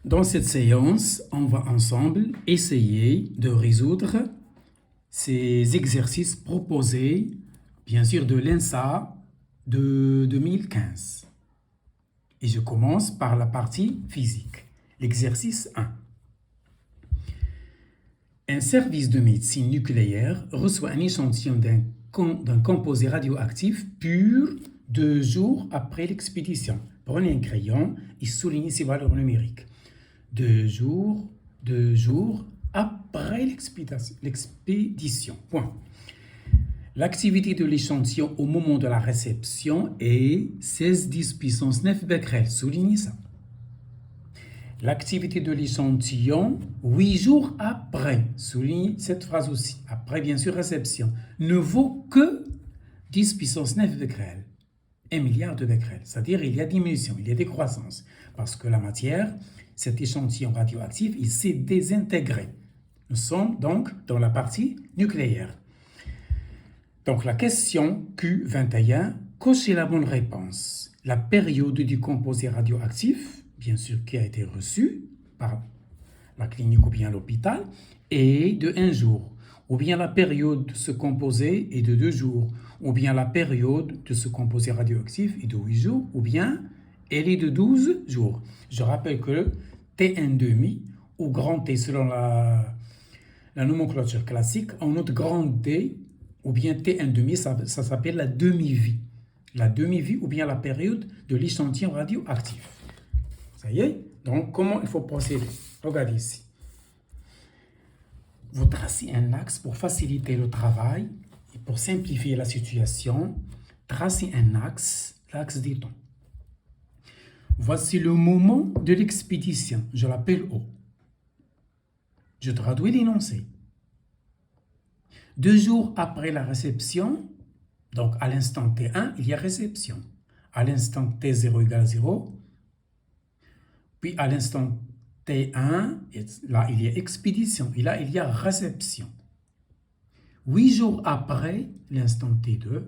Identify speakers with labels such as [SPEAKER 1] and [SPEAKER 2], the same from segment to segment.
[SPEAKER 1] Dans cette séance, on va ensemble essayer de résoudre ces exercices proposés, bien sûr, de l'ENSA de 2015. Et je commence par la partie physique. L'exercice 1. Un service de médecine nucléaire reçoit un échantillon d'un composé radioactif pur 2 jours après l'expédition. Prenez un crayon et soulignez ces valeurs numériques. 2 jours après l'expédition. Point. L'activité de l'échantillon au moment de la réception est 16 puissance 9 becquerels. Soulignez ça. L'activité de l'échantillon 8 jours après. Soulignez cette phrase aussi. Après, bien sûr, réception. Ne vaut que 10 puissance 9 becquerels. 1 milliard de becquerels. C'est-à-dire il y a diminution, il y a décroissance. Parce que la matière, cet échantillon radioactif, il s'est désintégré. Nous sommes donc dans la partie nucléaire. Donc la question Q21, cochez la bonne réponse. La période du composé radioactif, bien sûr qui a été reçu par la clinique ou bien l'hôpital, est de 1 jour. Ou bien la période de ce composé est de 2 jours. Ou bien la période de ce composé radioactif est de 8 jours. Ou bien elle est de 12 jours. Je rappelle que le T1,5 ou grand T selon la nomenclature classique, en note grand D ou bien T1,5, ça s'appelle la demi-vie. La demi-vie ou bien la période de l'échantillon radioactif. Ça y est? Donc, comment il faut procéder? Regardez ici. Vous tracez un axe pour faciliter le travail et pour simplifier la situation. Tracez un axe, l'axe des temps. Voici le moment de l'expédition. Je l'appelle O. Je traduis l'énoncé. 2 jours après la réception, donc à l'instant T1, il y a réception. À l'instant T0 égale 0. Puis à l'instant T1, là il y a expédition. Et là il y a réception. 8 jours après l'instant T2,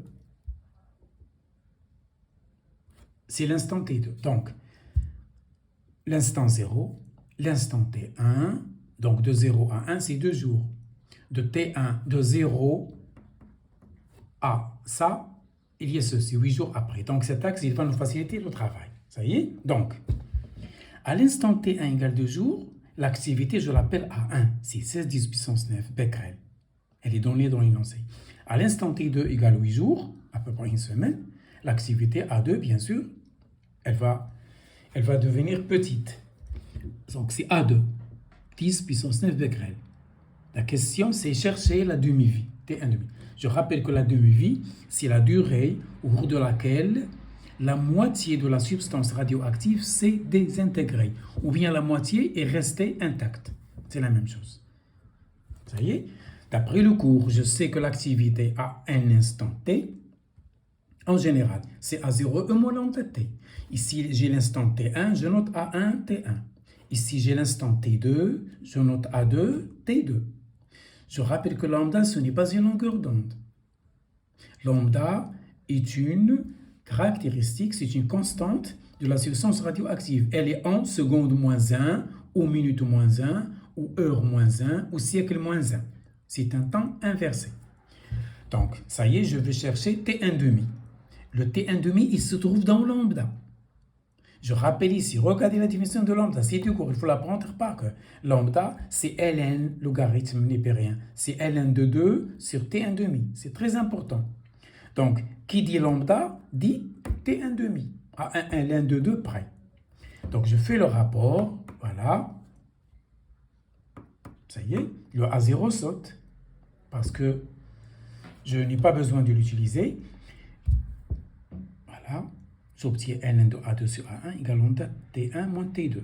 [SPEAKER 1] c'est l'instant T2. Donc, l'instant 0, l'instant T1, donc de 0 à 1, c'est 2 jours. De T1, de 0 à ça, il y a ceci, 8 jours après. Donc cet axe, il va nous faciliter le travail. Ça y est? Donc, à l'instant T1 égale 2 jours, l'activité, je l'appelle A1, c'est 16 puissance 9 becquerel. Elle est donnée dans l'énoncé. À l'instant T2 égale 8 jours, à peu près une semaine, l'activité A2, bien sûr, elle va devenir petite. Donc c'est A2, 10 puissance 9 becquerel. La question, c'est chercher la demi-vie, T1,5. Je rappelle que la demi-vie, c'est la durée au cours de laquelle la moitié de la substance radioactive s'est désintégrée, ou bien la moitié est restée intacte. C'est la même chose. Ça y est? D'après le cours, je sais que l'activité à un instant T, en général, c'est A0 moins lambda T. Ici, j'ai l'instant T1, je note A1, T1. Ici, j'ai l'instant T2, je note A2, T2. Je rappelle que lambda, ce n'est pas une longueur d'onde. Lambda est une caractéristique, c'est une constante de la substance radioactive. Elle est en seconde moins 1, ou minute moins 1, ou heure moins 1, ou siècle moins 1. C'est un temps inversé. Donc, ça y est, je vais chercher T1,5. Le T1,5, il se trouve dans lambda. Je rappelle ici, regardez la définition de lambda, c'est du cours, il faut l'apprendre par cœur. Lambda, c'est ln, logarithme népérien. C'est ln de 2 sur T1,5. C'est très important. Donc, qui dit lambda, dit T1,5, à un ln de 2 près. Donc, je fais le rapport, voilà. Ça y est, le A0 saute, parce que je n'ai pas besoin de l'utiliser. Voilà. J'obtiens ln de A2 sur A1 égale lambda T1 moins T2.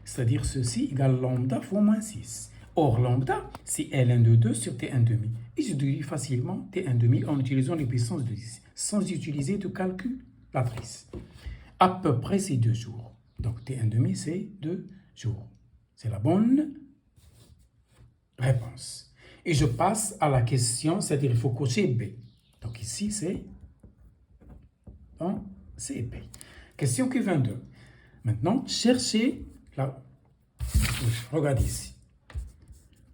[SPEAKER 1] C'est-à-dire ceci égale lambda fois moins 6. Or, lambda, c'est ln de 2 sur T1,5. Et je déduis facilement T1,5 en utilisant les puissances de 10, sans utiliser de calculatrice. À peu près, c'est 2 jours. Donc, T1,5, c'est 2 jours. C'est la bonne réponse. Et je passe à la question, c'est-à-dire il faut cocher B. Donc, ici, c'est... c'est B. Question Q22. Maintenant, cherchez Oui, regardez ici.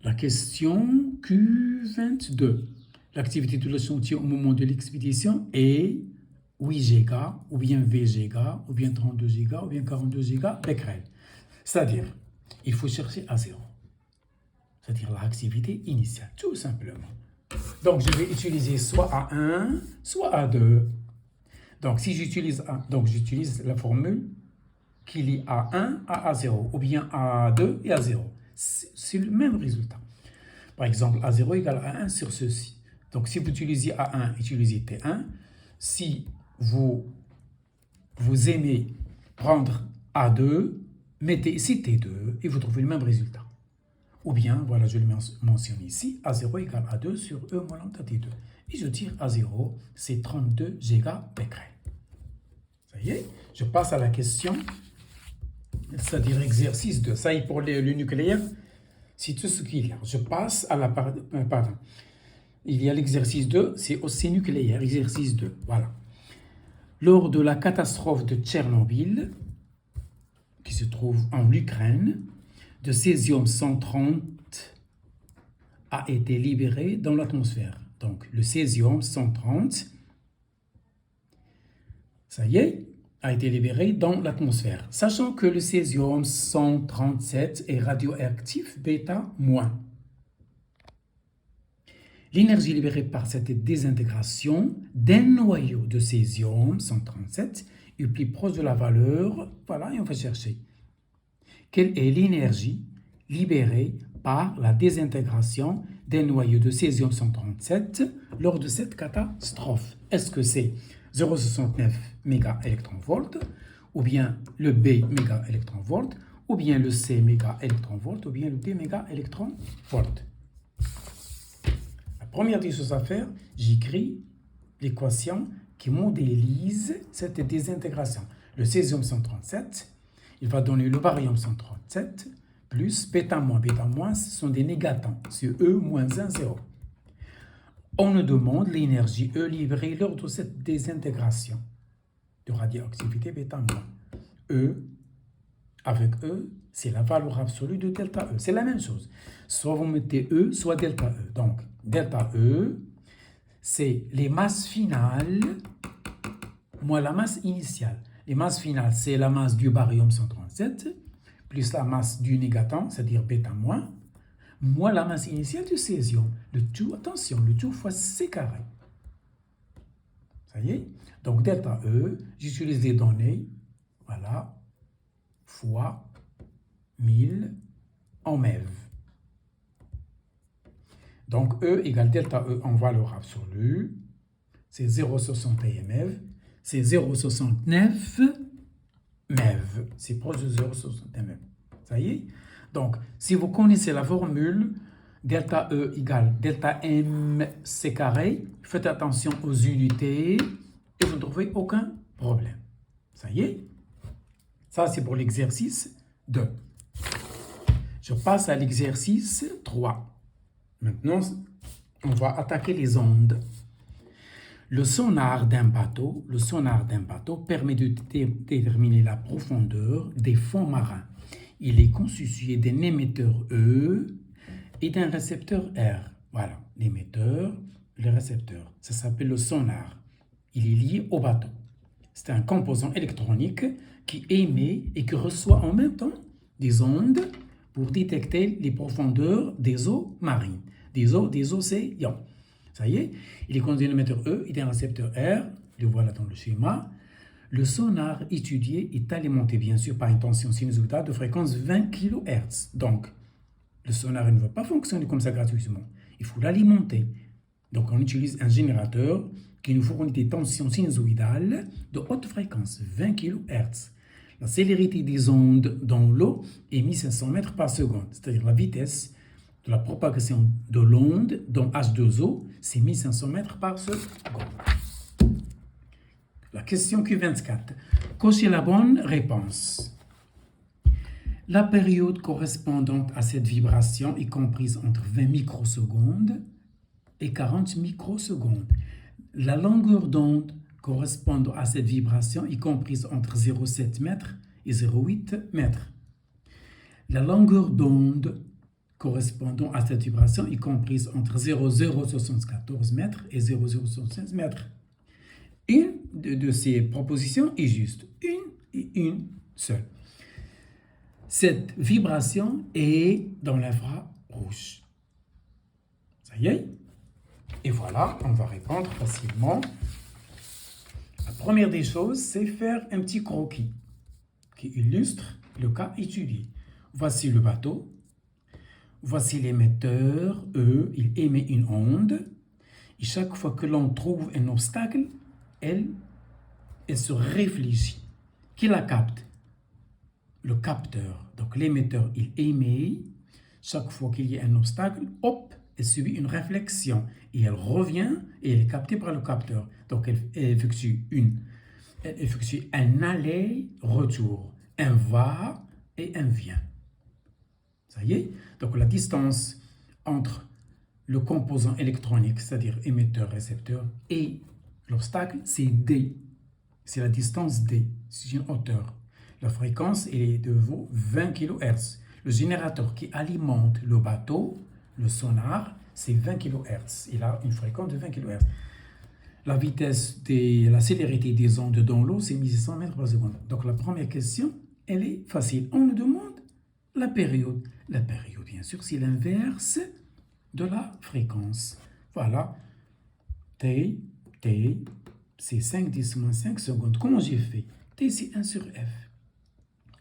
[SPEAKER 1] La question Q22. L'activité de l'échantillon au moment de l'expédition est 8 gigas, ou bien 20 gigas, ou bien 32 gigas, ou bien 42 gigas becquerel. C'est-à-dire, il faut chercher à 0. C'est-à-dire l'activité initiale, tout simplement. Donc, je vais utiliser soit A1, soit A2. Donc, si j'utilise j'utilise la formule qui lie A1 à A0, ou bien A2 et A0. C'est le même résultat. Par exemple, A0 égale A1 sur ceci. Donc, si vous utilisez A1, utilisez T1. Si vous aimez prendre A2, mettez ici T2 et vous trouvez le même résultat. Ou bien, voilà, je le mentionne ici, A0 égale A2 sur E moins lambda T2. Et je tire A0, c'est 32 gigabecquerel. Ça y est, je passe à la question, c'est-à-dire exercice 2. Ça y est, pour le nucléaire, c'est tout ce qu'il y a. Je passe à la... Pardon. Il y a l'exercice 2, c'est aussi nucléaire, exercice 2. Voilà. Lors de la catastrophe de Tchernobyl, qui se trouve en Ukraine, de césium-130 a été libéré dans l'atmosphère. Donc, le césium-130, ça y est, a été libéré dans l'atmosphère. Sachant que le césium-137 est radioactif bêta-. L'énergie libérée par cette désintégration d'un noyau de césium-137 est plus proche de la valeur. Voilà, et on va chercher. Quelle est l'énergie libérée par la désintégration d'un noyau de césium-137 lors de cette catastrophe? Est-ce que c'est 0,69 mégaélectronvolts, ou bien le B mégaélectronvolts, ou bien le C mégaélectronvolts, ou bien le D mégaélectronvolts? La première des choses à faire, j'écris l'équation qui modélise cette désintégration. Le césium-137, il va donner le barium-137 plus bêta-, ce sont des négatants, c'est E moins 1, 0. On nous demande l'énergie E libérée lors de cette désintégration de radioactivité bêta-. E, avec E, c'est la valeur absolue de delta E. C'est la même chose. Soit vous mettez E, soit delta E. Donc, delta E, c'est les masses finales moins la masse initiale. Les masses finales, c'est la masse du barium 137 plus la masse du négatant, c'est-à-dire bêta-, moins la masse initiale du césium. Le tout, attention, le tout fois C carré. Ça y est? Donc, delta E, j'utilise des données, voilà, fois 1000 en MeV. Donc, E égale delta E en valeur absolue, c'est 0,61 MeV, c'est 0,69 MeV. C'est proche de 0,61 MeV. Ça y est? Donc, si vous connaissez la formule, delta E égale delta M C carré, faites attention aux unités et vous ne trouvez aucun problème. Ça y est? Ça, c'est pour l'exercice 2. Je passe à l'exercice 3. Maintenant, on va attaquer les ondes. Le sonar d'un bateau permet de déterminer la profondeur des fonds marins. Il est constitué d'un émetteur E et d'un récepteur R. Voilà, l'émetteur, le récepteur. Ça s'appelle le sonar. Il est lié au bateau. C'est un composant électronique qui émet et qui reçoit en même temps des ondes pour détecter les profondeurs des eaux marines, des océans. Ça y est, il est conduit d'un émetteur E et d'un récepteur R, le voilà dans le schéma. Le sonar étudié est alimenté bien sûr par une tension sinusoïdale de fréquence 20 kHz. Donc, le sonar ne va pas fonctionner comme ça gratuitement. Il faut l'alimenter. Donc, on utilise un générateur qui nous fournit des tensions sinusoïdales de haute fréquence, 20 kHz. La célérité des ondes dans l'eau est 1500 mètres par seconde, c'est-à-dire la vitesse de la propagation de l'onde dans H2O, c'est 1500 mètres par seconde. La question Q24. Cochez la bonne réponse. La période correspondante à cette vibration est comprise entre 20 microsecondes et 40 microsecondes. La longueur d'onde correspondant à cette vibration est comprise entre 0,7 mètres et 0,8 mètres. La longueur d'onde correspondant à cette vibration est comprise entre 0,074 mètres et 0,075 mètres. Une de ces propositions est juste, une et une seule. Cette vibration est dans l'infrarouge. Ça y est? Et voilà, on va répondre facilement. La première des choses, c'est faire un petit croquis qui illustre le cas étudié. Voici le bateau. Voici l'émetteur, E, il émet une onde. Et chaque fois que l'on trouve un obstacle, elle se réfléchit. Qui la capte? Le capteur. Donc l'émetteur, il émet. Chaque fois qu'il y a un obstacle, hop, elle subit une réflexion. Et elle revient et elle est captée par le capteur. Donc elle effectue un aller-retour. Un va et un vient. Ça y est? Donc la distance entre le composant électronique, c'est-à-dire émetteur-récepteur, et l'obstacle, c'est D. C'est la distance D. C'est une hauteur. La fréquence est de 20 kHz. Le générateur qui alimente le bateau, le sonar, c'est 20 kHz. Il a une fréquence de 20 kHz. La vitesse la célérité des ondes dans l'eau, c'est 1600 mètres par seconde. Donc la première question, elle est facile. On nous demande la période. La période, bien sûr, c'est l'inverse de la fréquence. Voilà. T, c'est 5 10 moins 5 secondes. Comment j'ai fait? T, c'est 1 sur F.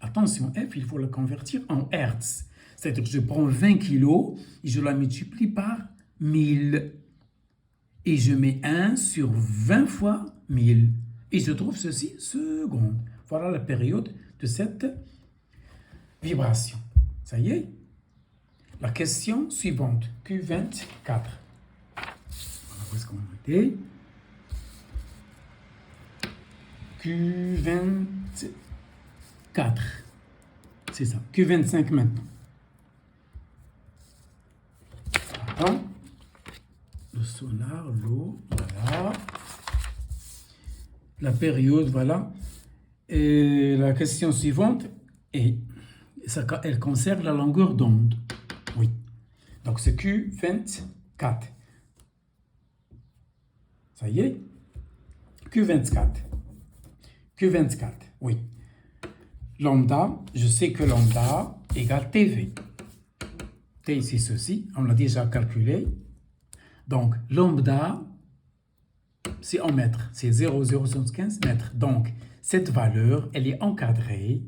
[SPEAKER 1] Attention, F, il faut le convertir en Hertz. C'est-à-dire que je prends 20 kg et je la multiplie par 1000. Et je mets 1 sur 20 fois 1000. Et je trouve ceci secondes. Voilà la période de cette vibration. Ça y est? La question suivante, Q24. Voilà où est-ce qu'on était. Q24. C'est ça. Q25 maintenant. Voilà. Le sonar, l'eau, voilà. La période, voilà. Et la question suivante, elle concerne la longueur d'onde. Oui. Donc c'est Q24. Ça y est? Q24. Q24, oui. Lambda, je sais que lambda égale TV. T, c'est ceci, on l'a déjà calculé. Donc, lambda, c'est en mètres, c'est 0,075 mètres. Donc, cette valeur, elle est encadrée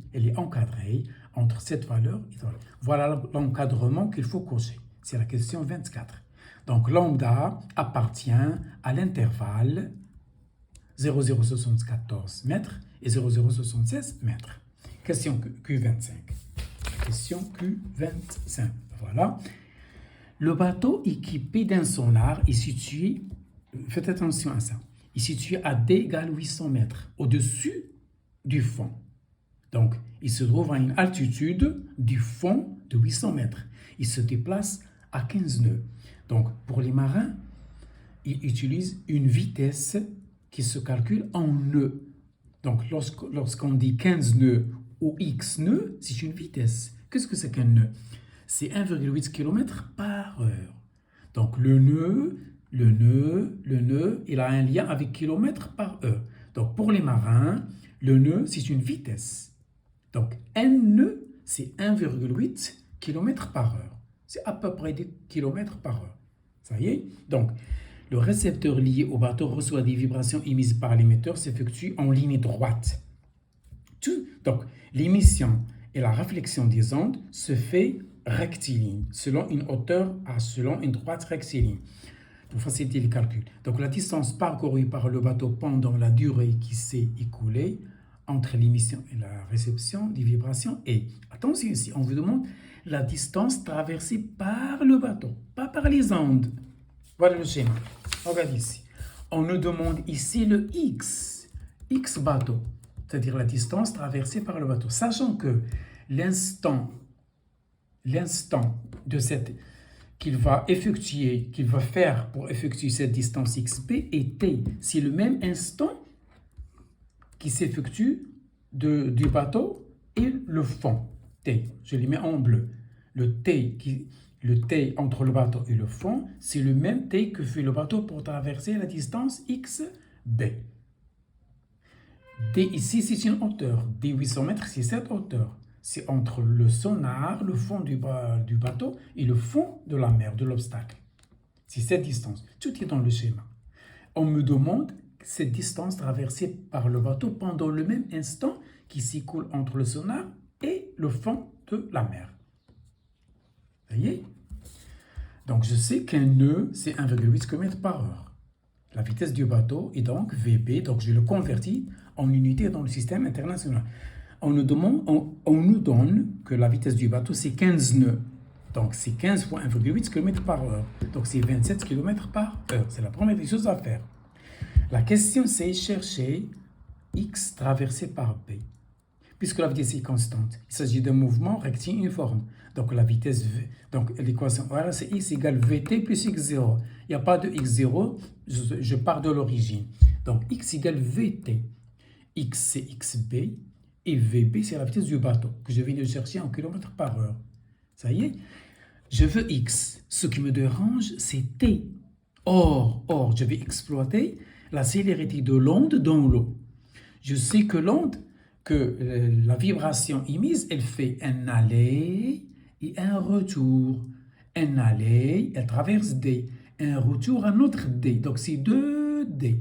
[SPEAKER 1] entre cette valeur et cette valeur. Voilà l'encadrement qu'il faut cocher. C'est la question 24. Donc, lambda appartient à l'intervalle 0,074 mètres et 0,076 mètres. Question Q25. Question Q25. Voilà. Le bateau équipé d'un sonar est situé, faites attention à ça, est situé à D égale 800 mètres au-dessus du fond. Donc, il se trouve à une altitude du fond de 800 mètres. Il se déplace à 15 nœuds. Donc, pour les marins, ils utilisent une vitesse qui se calcule en nœuds. Donc, lorsqu'on dit 15 nœuds ou X nœuds, c'est une vitesse. Qu'est-ce que c'est qu'un nœud? C'est 1,8 km par heure. Donc, le nœud, il a un lien avec kilomètre par heure. Donc, pour les marins, le nœud, c'est une vitesse. Donc, un nœud, c'est 1,8 km par heure. C'est à peu près des kilomètres par heure. Ça y est? Donc, le récepteur lié au bateau reçoit des vibrations émises par l'émetteur s'effectue en ligne droite. Donc, l'émission et la réflexion des ondes se fait rectiligne, selon une hauteur selon une droite rectiligne, pour faciliter les calculs. Donc, la distance parcourue par le bateau pendant la durée qui s'est écoulée entre l'émission et la réception des vibrations est, attention ici, on vous demande la distance traversée par le bateau, pas par les ondes. Voilà le schéma. Regarde ici. On nous demande ici le X bateau, c'est-à-dire la distance traversée par le bateau. Sachant que l'instant de cette qu'il va faire pour effectuer cette distance XP est T. C'est le même instant qui s'effectue du bateau et le fond. T, je les mets en bleu. Le T entre le bateau et le fond, c'est le même T que fait le bateau pour traverser la distance XB. D ici, c'est une hauteur. D 800 mètres, c'est cette hauteur. C'est entre le sonar, le fond du bateau, et le fond de la mer, de l'obstacle. C'est cette distance. Tout est dans le schéma. On me demande cette distance traversée par le bateau pendant le même instant qui s'écoule entre le sonar et le fond de la mer. Vous voyez? Donc, je sais qu'un nœud, c'est 1,8 km/h. La vitesse du bateau est donc VB, donc je le convertis en unité dans le système international. On nous donne que la vitesse du bateau, c'est 15 nœuds. Donc, c'est 15 fois 1,8 km/h. Donc, c'est 27 km/h. C'est la première des choses à faire. La question, c'est chercher X traversé par B. Puisque la vitesse est constante, il s'agit d'un mouvement rectiligne-uniforme. Donc, la vitesse V, donc l'équation voilà, c'est X égale VT plus X0. Il n'y a pas de X0, je pars de l'origine. Donc, X égale VT. X, c'est XB. Et VB, c'est la vitesse du bateau, que je viens de chercher en km/h. Ça y est? Je veux X. Ce qui me dérange, c'est T. Or, je vais exploiter la célérité de l'onde dans l'eau. Je sais que la vibration émise, elle fait un aller et un retour. Un aller, elle traverse D. Un retour, un autre D. Donc, c'est 2D.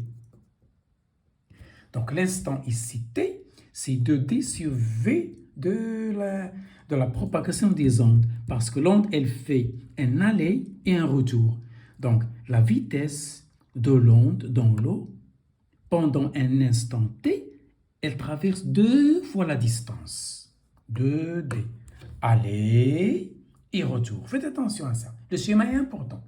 [SPEAKER 1] Donc, l'instant ici, T, c'est 2D sur V de la propagation des ondes. Parce que l'onde, elle fait un aller et un retour. Donc, la vitesse de l'onde dans l'eau, pendant un instant T, elle traverse 2 fois la distance. 2D. Aller et retour. Faites attention à ça. Le schéma est important.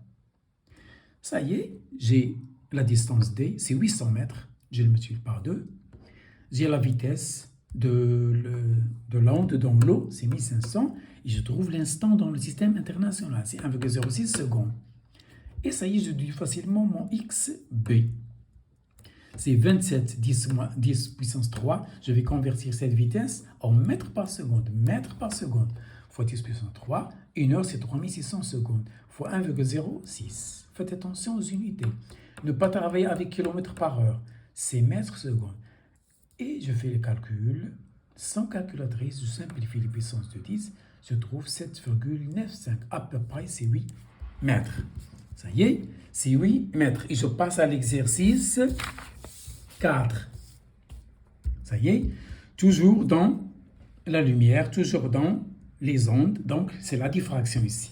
[SPEAKER 1] Ça y est, j'ai la distance D, c'est 800 mètres. Je le multiplie par 2. J'ai la vitesse de l'onde dans l'eau, c'est 1500. Et je trouve l'instant dans le système international, c'est 1,06 secondes. Et ça y est, je dis facilement mon XB. C'est 27 10 puissance 3. Je vais convertir cette vitesse en mètres par seconde. Mètres par seconde. Fois 10 puissance 3. 1 heure, c'est 3600 secondes. Fois 1,06. Faites attention aux unités. Ne pas travailler avec kilomètres par heure. C'est mètres secondes. Et je fais le calcul. Sans calculatrice, je simplifie les puissances de 10. Je trouve 7,95. À peu près, c'est 8 mètres. Ça y est, c'est 8 mètres. Et je passe à l'exercice 4. Ça y est, toujours dans la lumière, toujours dans les ondes. Donc, c'est la diffraction ici.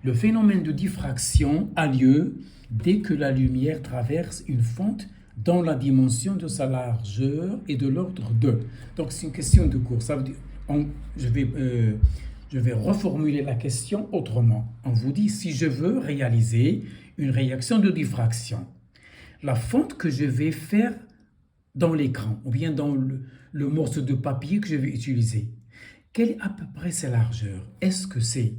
[SPEAKER 1] Le phénomène de diffraction a lieu dès que la lumière traverse une fente dans la dimension de sa largeur et de l'ordre de. Donc, c'est une question de cours. Ça veut dire, je vais reformuler la question autrement. On vous dit, si je veux réaliser une réaction de diffraction, la fente que je vais faire dans l'écran, ou bien dans le morceau de papier que je vais utiliser, quelle est à peu près sa largeur? Est-ce que c'est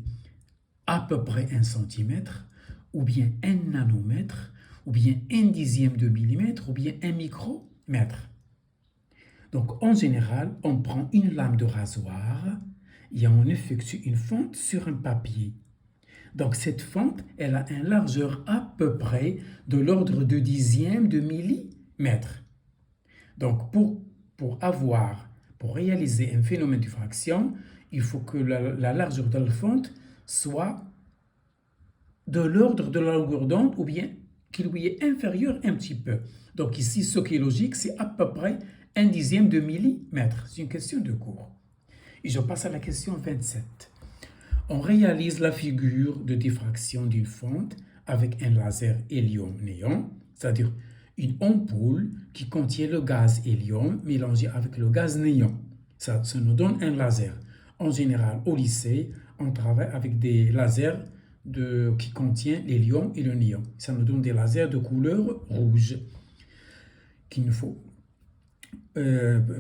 [SPEAKER 1] à peu près 1 centimètre, ou bien 1 nanomètre, ou bien 1 dixième de millimètre, ou bien 1 micromètre? Donc, en général, on prend une lame de rasoir et on effectue une fente sur un papier. Donc, cette fente, elle a une largeur à peu près de l'ordre de dixième de millimètre. Donc, pour réaliser un phénomène de diffraction, il faut que la largeur de la fente soit de l'ordre de la longueur d'onde ou bien qu'il lui est inférieur un petit peu. Donc ici, ce qui est logique, c'est à peu près 1 dixième de millimètre. C'est une question de cours. Et je passe à la question 27. On réalise la figure de diffraction d'une fente avec un laser hélium-néon, c'est-à-dire une ampoule qui contient le gaz hélium mélangé avec le gaz néon. Ça nous donne un laser. En général, au lycée, on travaille avec des lasers qui contiennent l'hélium et le néon. Ça nous donne des lasers de couleur rouge. Qu'il ne faut,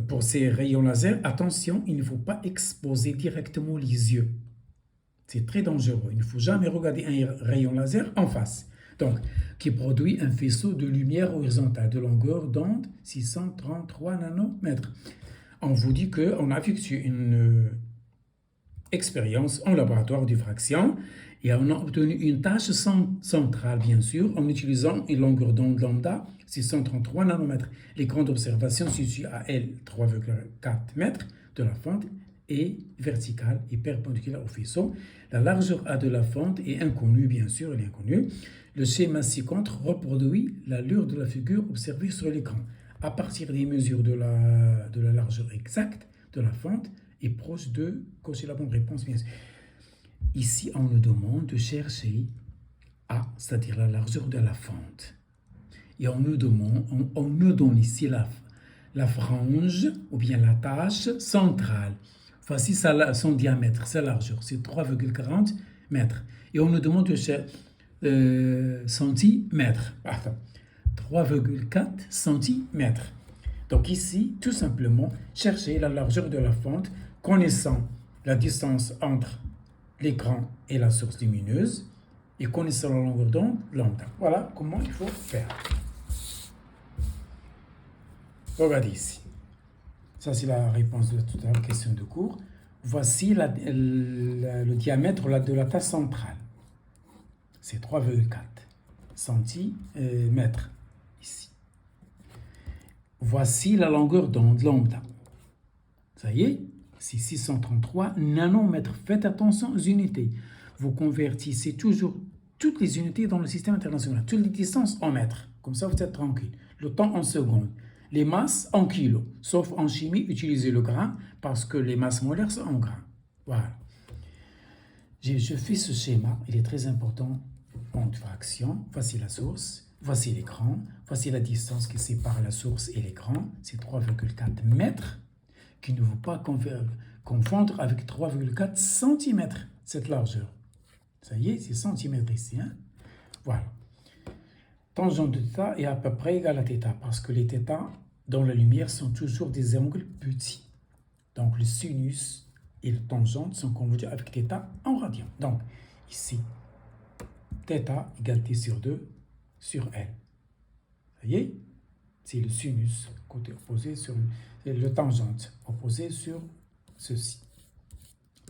[SPEAKER 1] pour ces rayons laser, attention, il ne faut pas exposer directement les yeux. C'est très dangereux. Il ne faut jamais regarder un rayon laser en face. Donc, qui produit un faisceau de lumière horizontale de longueur d'onde 633 nanomètres. On vous dit qu'on a effectué une expérience en laboratoire de fraction et on a obtenu une tâche centrale, bien sûr, en utilisant une longueur d'onde lambda, 633 nanomètres. L'écran d'observation se situe à L, 3,4 mètres de la fente est verticale et perpendiculaire au faisceau. La largeur A de la fente est inconnue, bien sûr, elle est inconnue. Le schéma ci-contre reproduit l'allure de la figure observée sur l'écran. À partir des mesures de la largeur exacte de la fente est proche de cocher la bonne réponse, bien sûr. Ici, on nous demande de chercher A, c'est-à-dire la largeur de la fente. Et on nous donne ici la frange ou bien la tâche centrale. Voici son diamètre, sa largeur, c'est 3,40 mètres. Et on nous demande de chercher centimètres. 3,4 centimètres. Donc ici, tout simplement, chercher la largeur de la fente, connaissant la distance entre l'écran et la source lumineuse, et connaissant la longueur d'onde lambda. Voilà comment il faut faire. Regardez ici. Ça, c'est la réponse de toute la question de cours. Voici le diamètre de la tâche centrale. C'est 3,4 centimètres ici. Voici la longueur d'onde lambda. Ça y est, c'est 633 nanomètres. Faites attention aux unités. Vous convertissez toujours toutes les unités dans le système international, toutes les distances en mètres. Comme ça, vous êtes tranquille. Le temps en secondes. Les masses en kilos. Sauf en chimie, utilisez le grain parce que les masses molaires sont en grains. Voilà. Je fais ce schéma. Il est très important en fraction. Voici la source. Voici l'écran. Voici la distance qui sépare la source et l'écran. C'est 3,4 mètres. Qui ne faut pas confondre avec 3,4 cm, cette largeur. Ça y est, c'est centimètres ici. Hein? Voilà. Tangente de θ est à peu près égale à θ, parce que les θ dans la lumière sont toujours des angles petits. Donc le sinus et le tangente sont convertis avec θ en radian. Donc ici, θ égale T sur 2 sur L. Ça y est, c'est le sinus, côté opposé sur le tangente, opposé sur ceci.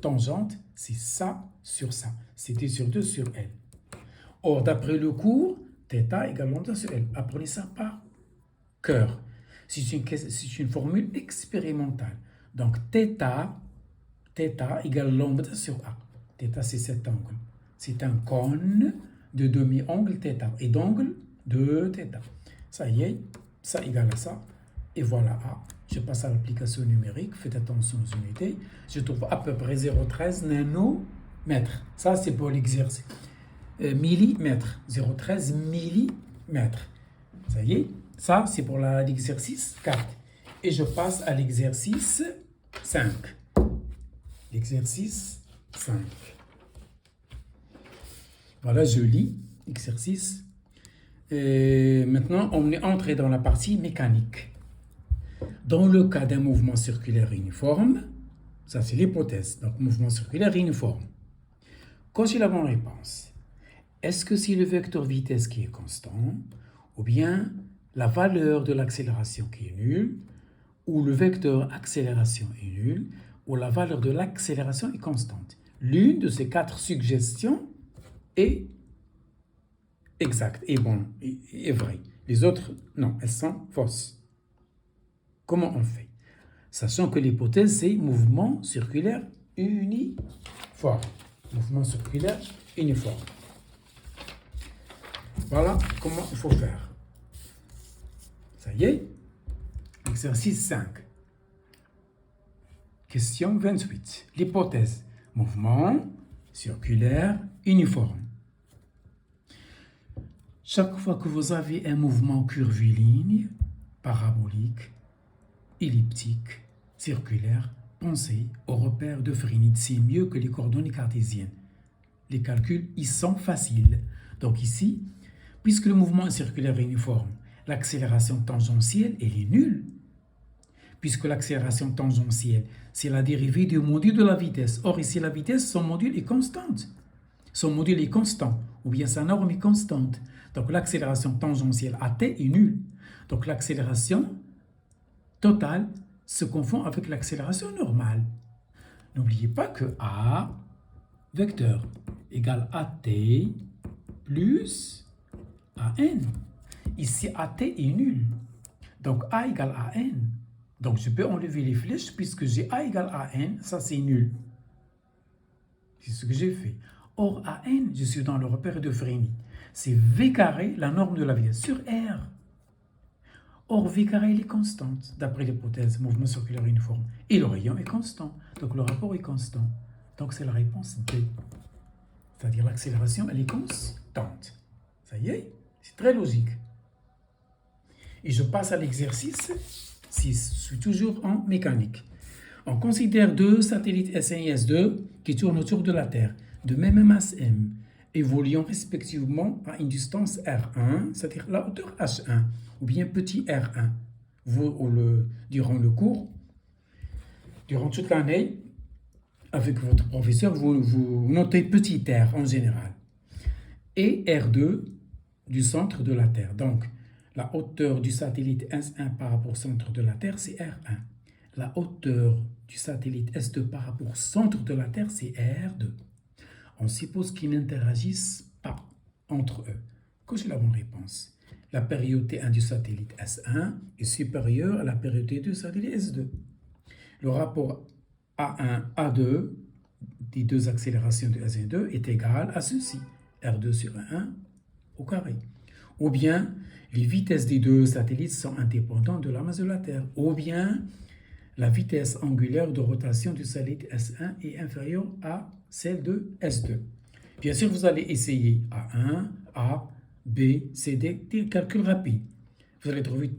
[SPEAKER 1] Tangente, c'est ça sur ça. C'est T sur 2 sur L. Or, d'après le cours, θ égale lambda sur L. Apprenez ça par cœur. C'est une formule expérimentale. Donc, θ égale lambda sur A. Θ, c'est cet angle. C'est un cône de demi-angle θ et d'angle de θ. Ça y est, ça égale à ça. Et voilà A. Je passe à l'application numérique. Faites attention aux unités. Je trouve à peu près 0,13 nanomètres. Ça, c'est pour l'exercice. Millimètres. 0,13 millimètres. Ça y est. Ça, c'est pour l'exercice 4. Et je passe à l'exercice 5. L'exercice 5. Voilà, je lis l'exercice. Maintenant, on est entré dans la partie mécanique. Dans le cas d'un mouvement circulaire uniforme, ça c'est l'hypothèse, donc mouvement circulaire uniforme. Cochez la bonne réponse. Est-ce que c'est le vecteur vitesse qui est constant, ou bien la valeur de l'accélération qui est nulle, ou le vecteur accélération est nul, ou la valeur de l'accélération est constante? L'une de ces 4 suggestions est exacte, est bonne, est vraie. Les autres, non, elles sont fausses. Comment on fait? Sachant que l'hypothèse, c'est mouvement circulaire uniforme. Mouvement circulaire uniforme. Voilà comment il faut faire. Ça y est, exercice 5. Question 28. L'hypothèse, mouvement circulaire uniforme. Chaque fois que vous avez un mouvement curviligne, parabolique, elliptique, circulaire, pensez aux repères de Freenid. C'est mieux que les coordonnées cartésiennes. Les calculs, ils sont faciles. Donc ici, puisque le mouvement est circulaire uniforme, l'accélération tangentielle, elle est nulle. Puisque l'accélération tangentielle, c'est la dérivée du module de la vitesse. Or, ici, la vitesse, son module est constante. Son module est constant, ou bien sa norme est constante. Donc, l'accélération tangentielle à t est nulle. Donc, l'accélération totale se confond avec l'accélération normale. N'oubliez pas que A, vecteur, égale AT plus AN. Ici, AT est nul. Donc, A égale AN. Donc, je peux enlever les flèches puisque j'ai A égale AN, ça c'est nul. C'est ce que j'ai fait. Or, AN, je suis dans le repère de Frémy. C'est V carré, la norme de la vitesse, sur R. Or, V carré, il est constante, d'après l'hypothèse mouvement circulaire uniforme. Et le rayon est constant. Donc, le rapport est constant. Donc, c'est la réponse D. C'est-à-dire l'accélération, elle est constante. Ça y est, c'est très logique. Et je passe à l'exercice 6. Je suis toujours en mécanique. On considère deux satellites S1 et S2 qui tournent autour de la Terre, de même masse M, évoluant respectivement à une distance R1, c'est-à-dire la hauteur H1, ou bien petit r1. Durant le cours, durant toute l'année, avec votre professeur, vous notez petit r en général. Et R2 du centre de la Terre. Donc, la hauteur du satellite S1 par rapport au centre de la Terre, c'est R1. La hauteur du satellite S2 par rapport au centre de la Terre, c'est R2. On suppose qu'ils n'interagissent pas entre eux. Cochez la bonne réponse. La période T1 du satellite S1 est supérieure à la période T2 du satellite S2. Le rapport A1-A2 des deux accélérations de S1 et 2 est égal à ceci, R2 sur 1 au carré. Ou bien, les vitesses des deux satellites sont indépendantes de la masse de la Terre. Ou bien, la vitesse angulaire de rotation du satellite S1 est inférieure à celle de S2. Bien sûr, vous allez essayer A1, A, B, C, D, des calculs rapides. Vous allez trouver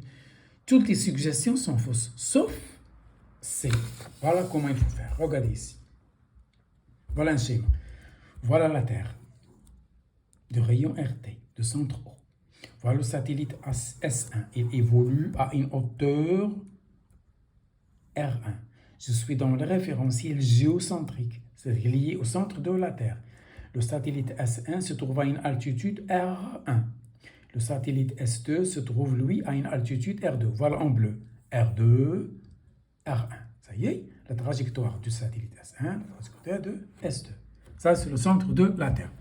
[SPEAKER 1] toutes les suggestions sont fausses, sauf C. Voilà comment il faut faire. Regardez ici. Voilà un schéma. Voilà la Terre de rayon RT, de centre O. Voilà le satellite S1. Il évolue à une hauteur R1. Je suis dans le référentiel géocentrique, c'est-à-dire lié au centre de la Terre. Le satellite S1 se trouve à une altitude R1. Le satellite S2 se trouve, lui, à une altitude R2. Voilà en bleu. R2, R1. Ça y est, la trajectoire du satellite S1, la trajectoire de S2. Ça, c'est le centre de la Terre.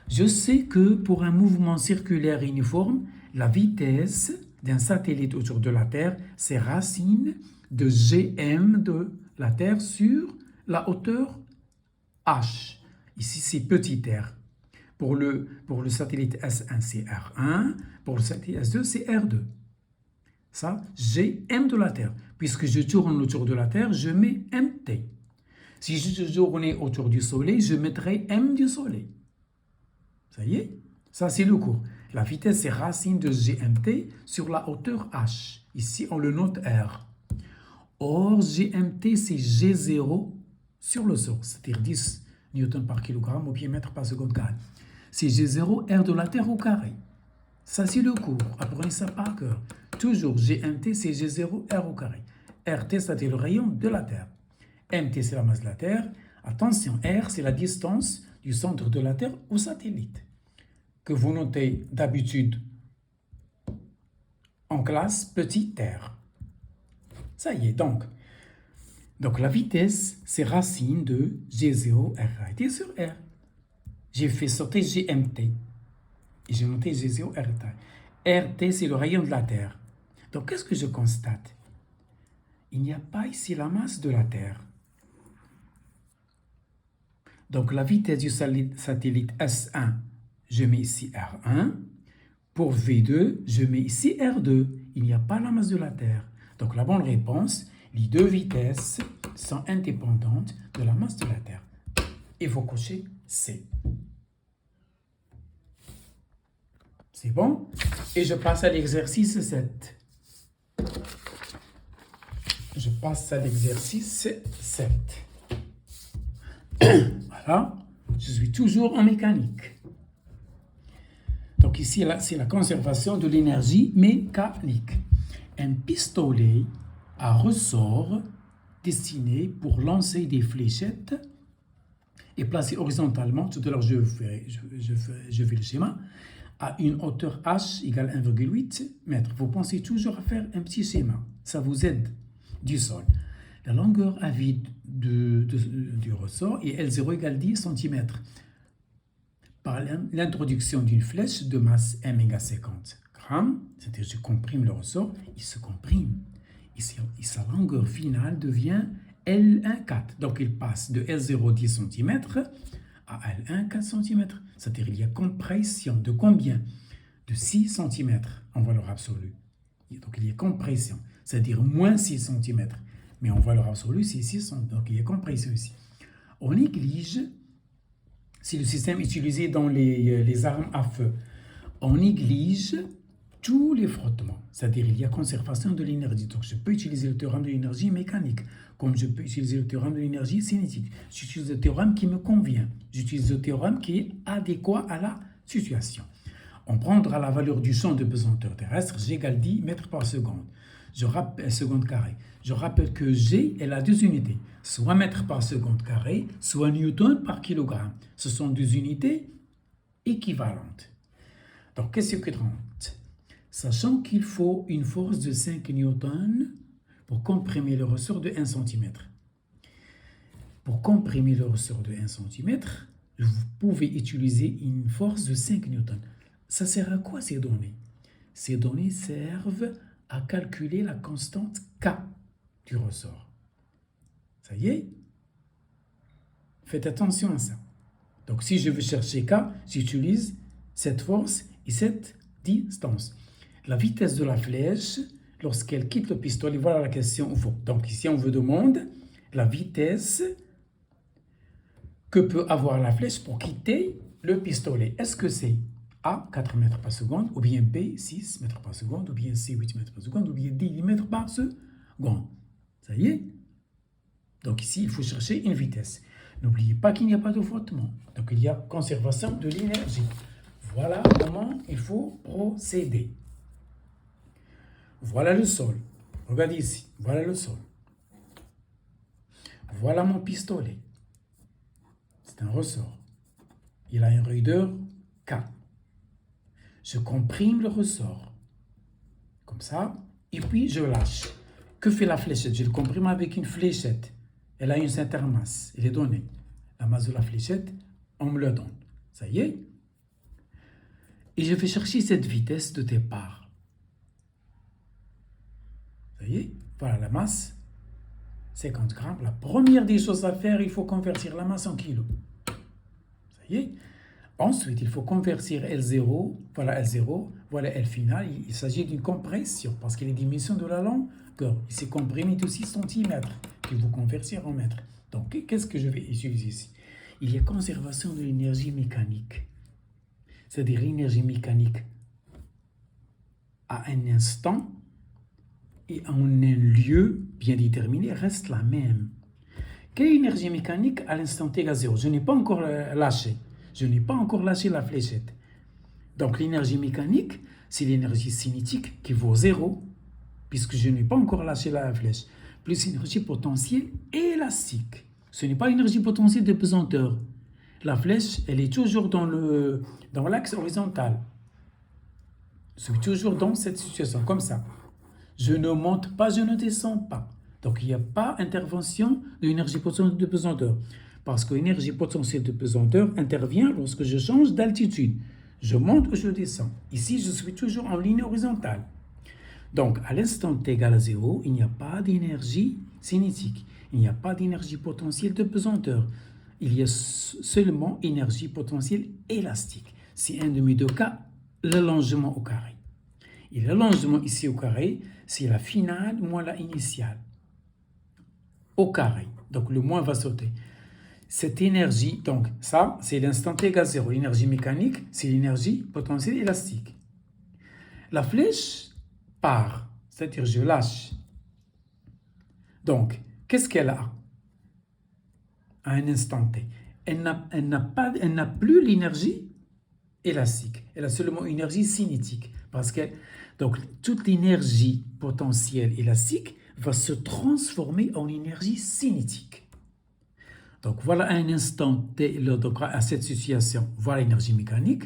[SPEAKER 1] Je sais que pour un mouvement circulaire uniforme, la vitesse d'un satellite autour de la Terre, c'est racine de Gm de la Terre sur la hauteur H. Ici, c'est petit r. Pour le satellite S1, c'est R1. Pour le satellite S2, c'est R2. Ça, Gm de la Terre. Puisque je tourne autour de la Terre, je mets Mt. Si je tournais autour du Soleil, je mettrais M du Soleil. Ça y est, ça c'est le cours. La vitesse, c'est racine de Gmt sur la hauteur H. Ici, on le note R. Or, Gmt, c'est G0 sur le sol, c'est-à-dire 10 newtons par kilogramme au pied-mètre par seconde carré. C'est G0, R de la Terre au carré. Ça, c'est le cours. Apprenez ça par cœur. Toujours, Gmt, c'est G0, R au carré. RT, c'est-à-dire le rayon de la Terre. Mt, c'est la masse de la Terre. Attention, R, c'est la distance du centre de la Terre au satellite, que vous notez d'habitude en classe petit r. Ça y est, donc la vitesse, c'est racine de G0 RT sur R. J'ai fait sauter GMT et j'ai noté G0 RT. RT, c'est le rayon de la Terre. Donc, qu'est-ce que je constate? Il n'y a pas ici la masse de la Terre. Donc, la vitesse du satellite S1, je mets ici R1. Pour V2, je mets ici R2. Il n'y a pas la masse de la Terre. Donc, la bonne réponse, les deux vitesses sont indépendantes de la masse de la Terre. Il faut cocher C. C'est bon? Et je passe à l'exercice 7. Je passe à l'exercice 7. Voilà, je suis toujours en mécanique. Donc ici, là, c'est la conservation de l'énergie mécanique. Un pistolet à ressort destiné pour lancer des fléchettes est placé horizontalement, tout à l'heure je fais le schéma, à une hauteur h égale 1,8 m. Vous pensez toujours à faire un petit schéma, ça vous aide du sol. La longueur à vide du ressort et L0 égale 10 cm. Par l'introduction d'une flèche de masse m égale 50 grammes, c'est-à-dire je comprime le ressort, il se comprime. Et sa longueur finale devient L1 4. Donc il passe de L0 10 cm à L1 4 cm. C'est-à-dire il y a compression de combien? De 6 cm en valeur absolue. Donc il y a compression, c'est-à-dire moins 6 cm. Mais en valeur absolue, c'est 6 cm. Donc il y a compression ici. On néglige, si le système est utilisé dans les armes à feu, on néglige tous les frottements, c'est-à-dire il y a conservation de l'énergie. Donc je peux utiliser le théorème de l'énergie mécanique, comme je peux utiliser le théorème de l'énergie cinétique. J'utilise le théorème qui me convient. J'utilise le théorème qui est adéquat à la situation. On prendra la valeur du champ de pesanteur terrestre, G égale 10 mètres par seconde. Seconde carrée. Je rappelle que G est la 2 unités, soit mètres par seconde carré, soit newton par kilogramme. Ce sont 2 unités équivalentes. Donc, qu'est-ce que 30? Sachant qu'il faut une force de 5 newtons pour comprimer le ressort de 1 cm. Pour comprimer le ressort de 1 cm, vous pouvez utiliser une force de 5 newtons. Ça sert à quoi ces données? Ces données servent à calculer la constante K du ressort. Ça y est? Faites attention à ça. Donc si je veux chercher K, j'utilise cette force et cette distance. La vitesse de la flèche, lorsqu'elle quitte le pistolet, voilà la question. Donc ici, on vous demande la vitesse que peut avoir la flèche pour quitter le pistolet. Est-ce que c'est A, 4 mètres par seconde, ou bien B, 6 mètres par seconde, ou bien C, 8 mètres par seconde, ou bien D, 10 mètres par seconde? Ça y est? Donc ici, il faut chercher une vitesse. N'oubliez pas qu'il n'y a pas de frottement. Donc il y a conservation de l'énergie. Voilà comment il faut procéder. Voilà le sol. Regardez ici. Voilà le sol. Voilà mon pistolet. C'est un ressort. Il a une raideur K. Je comprime le ressort. Comme ça. Et puis je lâche. Que fait la fléchette? Je le comprime avec une fléchette. Elle a une certaine masse. Elle est donnée. La masse de la fléchette, on me le donne. Ça y est? Et je vais chercher cette vitesse de départ. Vous voyez? Voilà la masse. 50 grammes. La première des choses à faire, il faut convertir la masse en kilos. Ça y est? Ensuite, il faut convertir L0. Voilà L0. Voilà L final. Il s'agit d'une compression parce qu'il est dimension de la longueur. Ici, comprimé de 6 cm qu'il faut convertir en mètres. Donc, qu'est-ce que je vais utiliser ici? Il y a conservation de l'énergie mécanique. C'est-à-dire l'énergie mécanique à un instant et en un lieu bien déterminé reste la même. Quelle est l'énergie mécanique à l'instant t égale 0? Je n'ai pas encore lâché. Je n'ai pas encore lâché la fléchette. Donc l'énergie mécanique, c'est l'énergie cinétique qui vaut 0, puisque je n'ai pas encore lâché la flèche, plus l'énergie potentielle élastique. Ce n'est pas l'énergie potentielle de pesanteur. La flèche, elle est toujours dans l'axe horizontal. Je suis toujours dans cette situation, comme ça. Je ne monte pas, je ne descends pas. Donc, il n'y a pas intervention de l'énergie potentielle de pesanteur. Parce que l'énergie potentielle de pesanteur intervient lorsque je change d'altitude. Je monte ou je descends. Ici, je suis toujours en ligne horizontale. Donc, à l'instant t égale à 0, il n'y a pas d'énergie cinétique. Il n'y a pas d'énergie potentielle de pesanteur. Il y a seulement énergie potentielle élastique. C'est un demi-2 K, l'allongement au carré. Et l'allongement ici au carré, c'est la finale moins la initiale. Au carré. Donc le moins va sauter. Cette énergie, donc ça, c'est l'instant t égale 0. L'énergie mécanique, c'est l'énergie potentielle élastique. La flèche part, c'est-à-dire je lâche. Donc, qu'est-ce qu'elle a à un instant t? Elle n'a plus l'énergie élastique. Elle a seulement une énergie cinétique. Parce que donc, toute l'énergie potentielle élastique va se transformer en énergie cinétique. Donc, voilà un instant t, donc à cette situation, voilà l'énergie mécanique.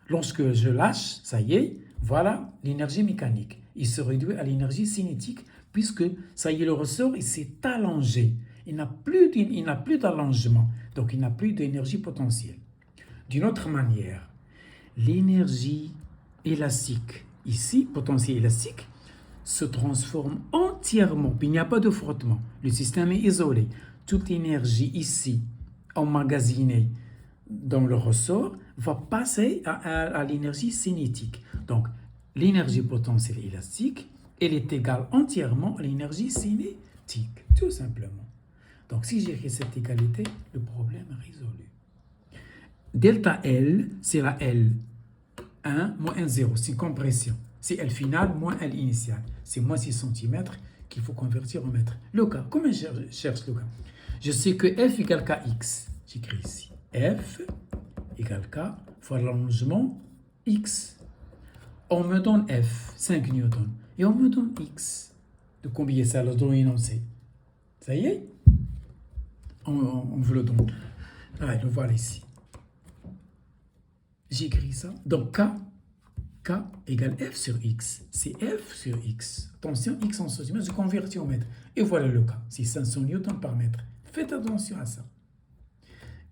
[SPEAKER 1] Lorsque je lâche, ça y est, voilà l'énergie mécanique. Il se réduit à l'énergie cinétique puisque, ça y est, le ressort, il s'est allongé. Il n'a plus d'allongement, donc il n'a plus d'énergie potentielle. D'une autre manière, l'énergie élastique, ici, potentiel élastique, se transforme entièrement. Il n'y a pas de frottement. Le système est isolé. Toute énergie ici, emmagasinée dans le ressort, va passer à l'énergie cinétique. Donc, l'énergie potentielle élastique, elle est égale entièrement à l'énergie cinétique, tout simplement. Donc, si j'ai cette égalité, le problème est résolu. Delta L, c'est la L1 moins L0, c'est une compression. C'est L final moins L initial. C'est moins 6 cm qu'il faut convertir en mètres. Le cas, comment je cherche le cas? Je sais que F égale Kx. J'écris ici. F égale K fois l'allongement X. On me donne F, 5 newtons. Et on me donne X. De combien ça le donne énoncé? Ça y est? On vous le donne. Ah, le voilà ici. J'écris ça. Donc K égale F sur X. C'est F sur X. Attention, X en centimètres, je convertis au mètre. Et voilà le cas. C'est 500 newtons par mètre. Faites attention à ça.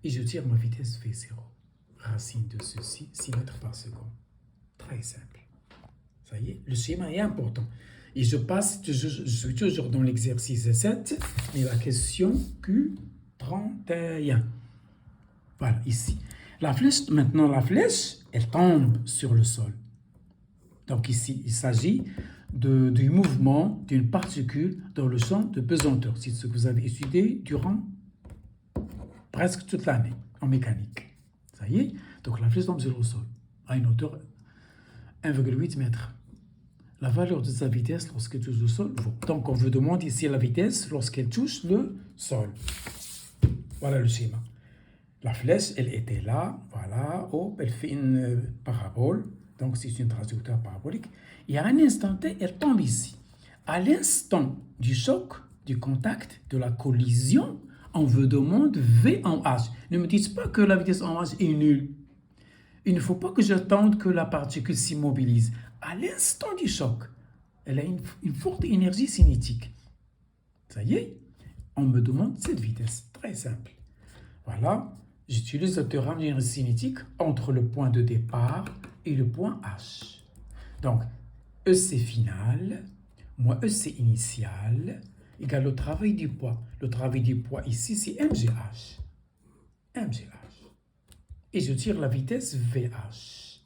[SPEAKER 1] Et je tire ma vitesse V0. Racine de ceci, 6 mètres par seconde. Très simple. Ça y est, le schéma est important. Et je suis toujours dans l'exercice 7, mais la question Q31. Voilà, ici. Maintenant, la flèche, elle tombe sur le sol. Donc ici, il s'agit du mouvement d'une particule dans le champ de pesanteur. C'est ce que vous avez étudié durant presque toute l'année en mécanique. Ça y est, donc la flèche tombe sur le sol à une hauteur 1,8 mètres. La valeur de sa vitesse lorsqu'elle touche le sol vaut. Donc on veut demander ici la vitesse lorsqu'elle touche le sol. Voilà le schéma. La flèche, elle était là, voilà, hop, elle fait une parabole, donc c'est une trajectoire parabolique, et à un instant T, elle tombe ici. À l'instant du choc, du contact, de la collision, on vous demande V en H. Ne me dites pas que la vitesse en H est nulle. Il ne faut pas que j'attende que la particule s'immobilise. À l'instant du choc, elle a une forte énergie cinétique. Ça y est, on me demande cette vitesse, très simple. Voilà. J'utilise le théorème d'énergie cinétique entre le point de départ et le point H. Donc, EC final moins EC initial égale le travail du poids. Le travail du poids ici, c'est MGH. MGH. Et je tire la vitesse VH.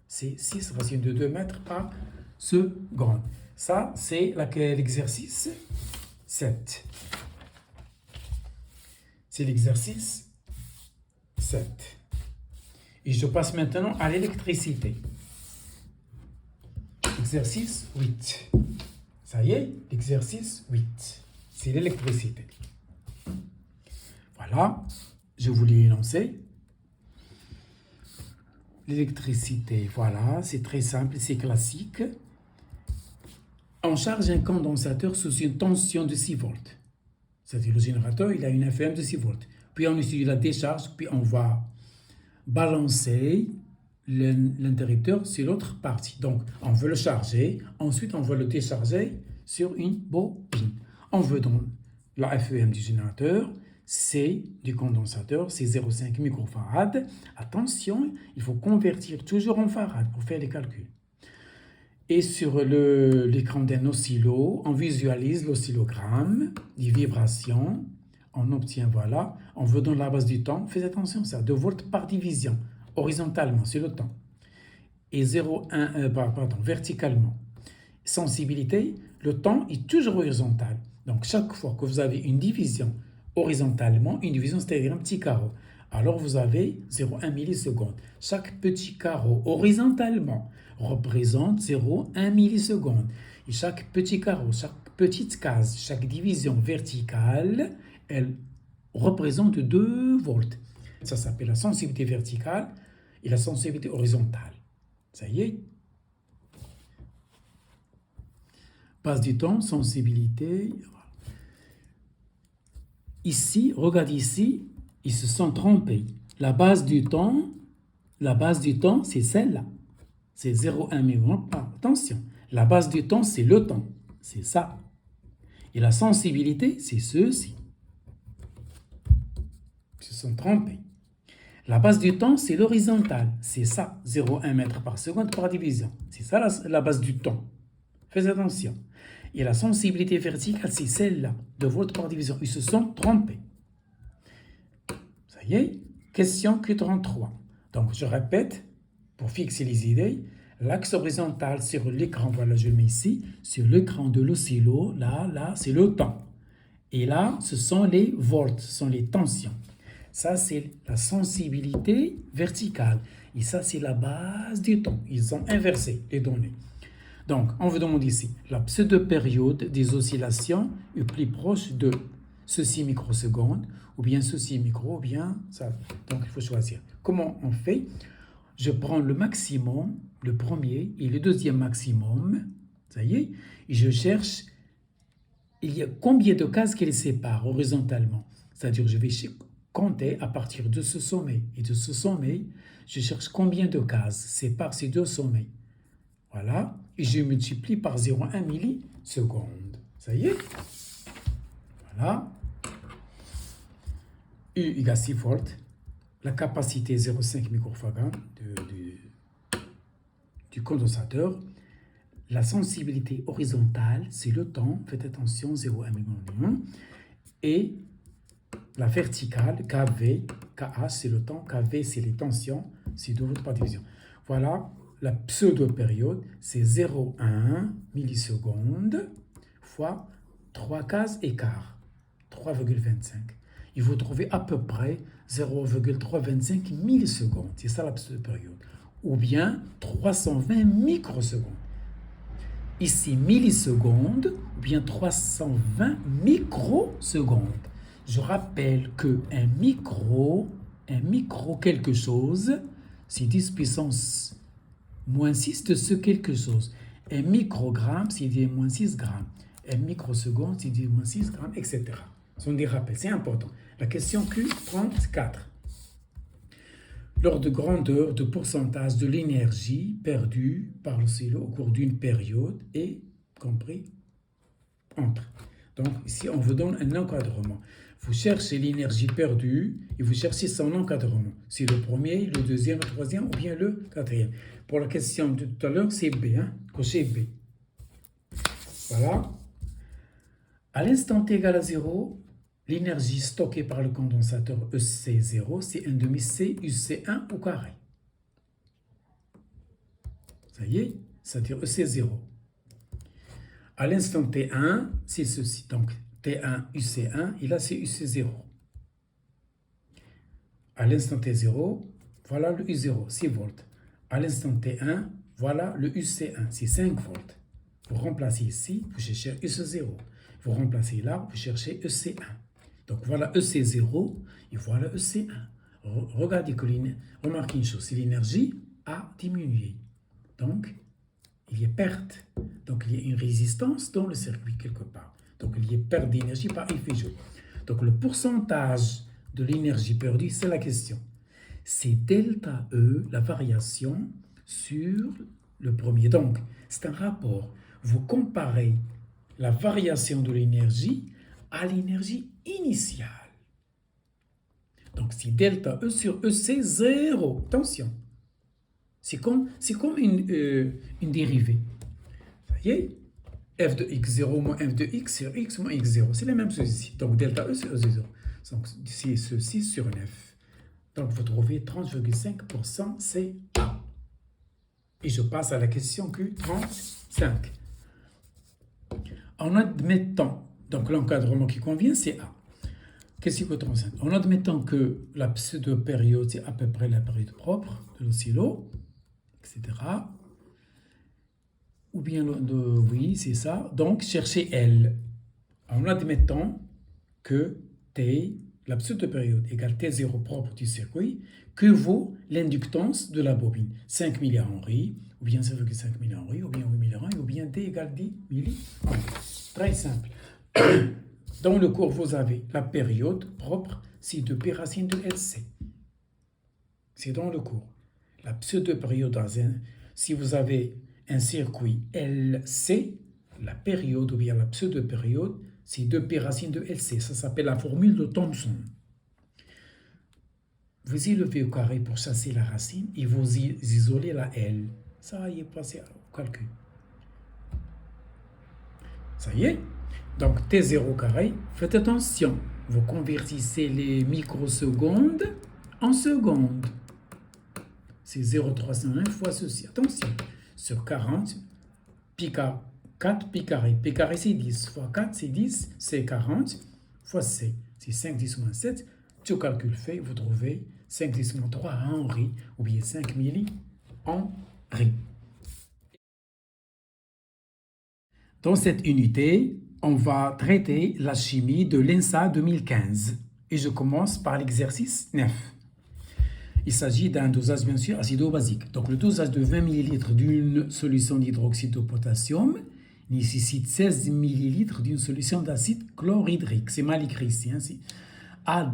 [SPEAKER 1] C'est 6 racine de 2 mètres par seconde. Ça, c'est l'exercice 7. C'est l'exercice 7. Et je passe maintenant à l'électricité. Exercice 8. Ça y est, l'exercice 8. C'est l'électricité. Voilà, je vous l'ai énoncé. L'électricité, voilà, c'est très simple, c'est classique. On charge un condensateur sous une tension de 6 volts. C'est-à-dire le générateur, il a une FM de 6 volts. Puis on utilise la décharge, puis on va balancer l'interrupteur sur l'autre partie. Donc, on veut le charger, ensuite on veut le décharger sur une bobine. On veut donc la FEM du générateur, C du condensateur, c'est 0,5 microfarad. Attention, il faut convertir toujours en farad pour faire les calculs. Et sur l'écran d'un oscillo, on visualise l'oscillogramme, des vibrations. On obtient, voilà, on veut dans la base du temps, faites attention à ça, 2 volts par division, horizontalement, c'est le temps. Et 0,1, verticalement. Sensibilité, le temps est toujours horizontal. Donc, chaque fois que vous avez une division horizontalement, une division, c'est-à-dire un petit carreau, alors vous avez 0,1 milliseconde. Chaque petit carreau horizontalement représente 0,1 milliseconde. Et chaque petit carreau, chaque petite case, chaque division verticale, elle représente 2 volts. Ça s'appelle la sensibilité verticale et la sensibilité horizontale. Ça y est. Base du temps, sensibilité. Ici, regarde ici, ils se sont trompés. La base du temps, c'est celle-là. C'est 0,1 milliseconde. Attention, la base du temps, c'est le temps. C'est ça. Et la sensibilité, c'est ceci. Ils se sont trompés. La base du temps, c'est l'horizontale. C'est ça, 0,1 mètre par seconde par division. C'est ça la base du temps. Faites attention. Et la sensibilité verticale, c'est celle-là, de volts par division. Ils se sont trompés. Ça y est, question Q33. Donc, je répète, pour fixer les idées, l'axe horizontal sur l'écran, voilà, je le mets ici, sur l'écran de l'oscillo, là, c'est le temps. Et là, ce sont les volts, ce sont les tensions. Ça, c'est la sensibilité verticale. Et ça, c'est la base du temps. Ils ont inversé les données. Donc, on vous demande ici, la pseudo-période des oscillations est plus proche de ceci microsecondes, ou bien ceci micro, ou bien ça. Donc, il faut choisir. Comment on fait? Je prends le maximum, le premier, et le deuxième maximum, ça y est, et je cherche, il y a combien de cases qui les séparent horizontalement. C'est-à-dire, je vais compter à partir de ce sommet. Et de ce sommet, je cherche combien de cases séparent ces deux sommets. Voilà. Et je multiplie par 0,1 millisecondes. Ça y est. Voilà. U égale 6 volts. La capacité 0,5 microfarad du condensateur. La sensibilité horizontale, c'est le temps. Faites attention, 0,1 millisecondes. Et la verticale, KV, KH, c'est le temps, KV, c'est les tensions, c'est 2 volts par division. Voilà, la pseudo-période, c'est 0,1 millisecondes fois 3 cases écart, 3,25. Et vous trouvez à peu près 0,325 millisecondes, c'est ça la pseudo-période. Ou bien 320 microsecondes. Ici, millisecondes, ou bien 320 microsecondes. Je rappelle qu'un micro quelque chose, c'est 10 puissance moins 6 de ce quelque chose. Un microgramme, c'est 10 moins 6 grammes. Un microseconde, c'est 10 moins 6 grammes, etc. Ce sont des rappels, c'est important. La question Q34. L'ordre de grandeur de pourcentage de l'énergie perdue par l'oscillo au cours d'une période est compris entre. Donc, ici, on vous donne un encadrement. Vous cherchez l'énergie perdue et vous cherchez son encadrement. C'est le premier, le deuxième, le troisième ou bien le quatrième. Pour la question de tout à l'heure, c'est B, hein? Cochez B. Voilà. À l'instant t égal à 0, l'énergie stockée par le condensateur EC0, c'est 1 demi C UC1 au carré. Ça y est, c'est-à-dire EC0. À l'instant T1, c'est ceci. Donc, T1, UC1, et là, c'est UC0. À l'instant T0, voilà le U0, 6 volts. À l'instant T1, voilà le UC1, c'est 5 volts. Vous remplacez ici, vous cherchez UC0. Vous remplacez là, vous cherchez EC1. Donc, voilà EC0 et voilà EC1. Regardez que remarquez une chose, c'est l'énergie a diminué. Donc, il y a perte. Donc, il y a une résistance dans le circuit quelque part. Donc, il y a perte d'énergie par effet joule. Donc, le pourcentage de l'énergie perdue, c'est la question. C'est delta E, la variation sur le premier. Donc, c'est un rapport. Vous comparez la variation de l'énergie à l'énergie initiale. Donc, c'est delta E sur E, c'est 0. Attention. C'est comme une dérivée. Ça y est, f de x0 moins f de x sur x moins x0. C'est la même chose ici. Donc, delta E, c'est E0. Donc, c'est ceci sur 9. Donc, vous trouvez 30,5%, c'est A. Et je passe à la question Q35. En admettant, donc l'encadrement qui convient, c'est A. Question Q35. En admettant que la pseudo-période, c'est à peu près la période propre de l'oscillo, etc. Ou bien, oui, c'est ça. Donc, cherchez L. En admettant que T, la pseudo-période égale T0 propre du circuit, que vaut l'inductance de la bobine? 5 mA, ou bien 5,5 mA, ou bien 8 mA, ou bien D égale 10 mA. Très simple. Dans le cours, vous avez la période propre, c'est 2π racine de LC. C'est dans le cours. La pseudo-période, si vous avez un circuit LC, la période ou bien la pseudo-période, c'est 2π racine de LC. Ça s'appelle la formule de Thomson. vous élevez au carré pour chasser la racine et vous isolez la L. Ça y est, passé au calcul. Ça y est. Donc, T0 carré, faites attention. Vous convertissez les microsecondes en secondes. C'est 0,301 fois ceci. Attention. Sur 40, pi 4 pi carré. Pi carré, c'est 10. Fois 4, c'est 10. C'est 40. Fois C, c'est 5 10 moins 7. Tout calcul fait, vous trouvez 5 10 moins 3 Henri, ou bien 5 milli Henri. Dans cette unité, on va traiter la chimie de l'ENSA 2015. Et je commence par l'exercice 9. Il s'agit d'un dosage, bien sûr, acido-basique. Donc, le dosage de 20 ml d'une solution d'hydroxyde de potassium nécessite 16 ml d'une solution d'acide chlorhydrique. C'est mal écrit ici. Hein, à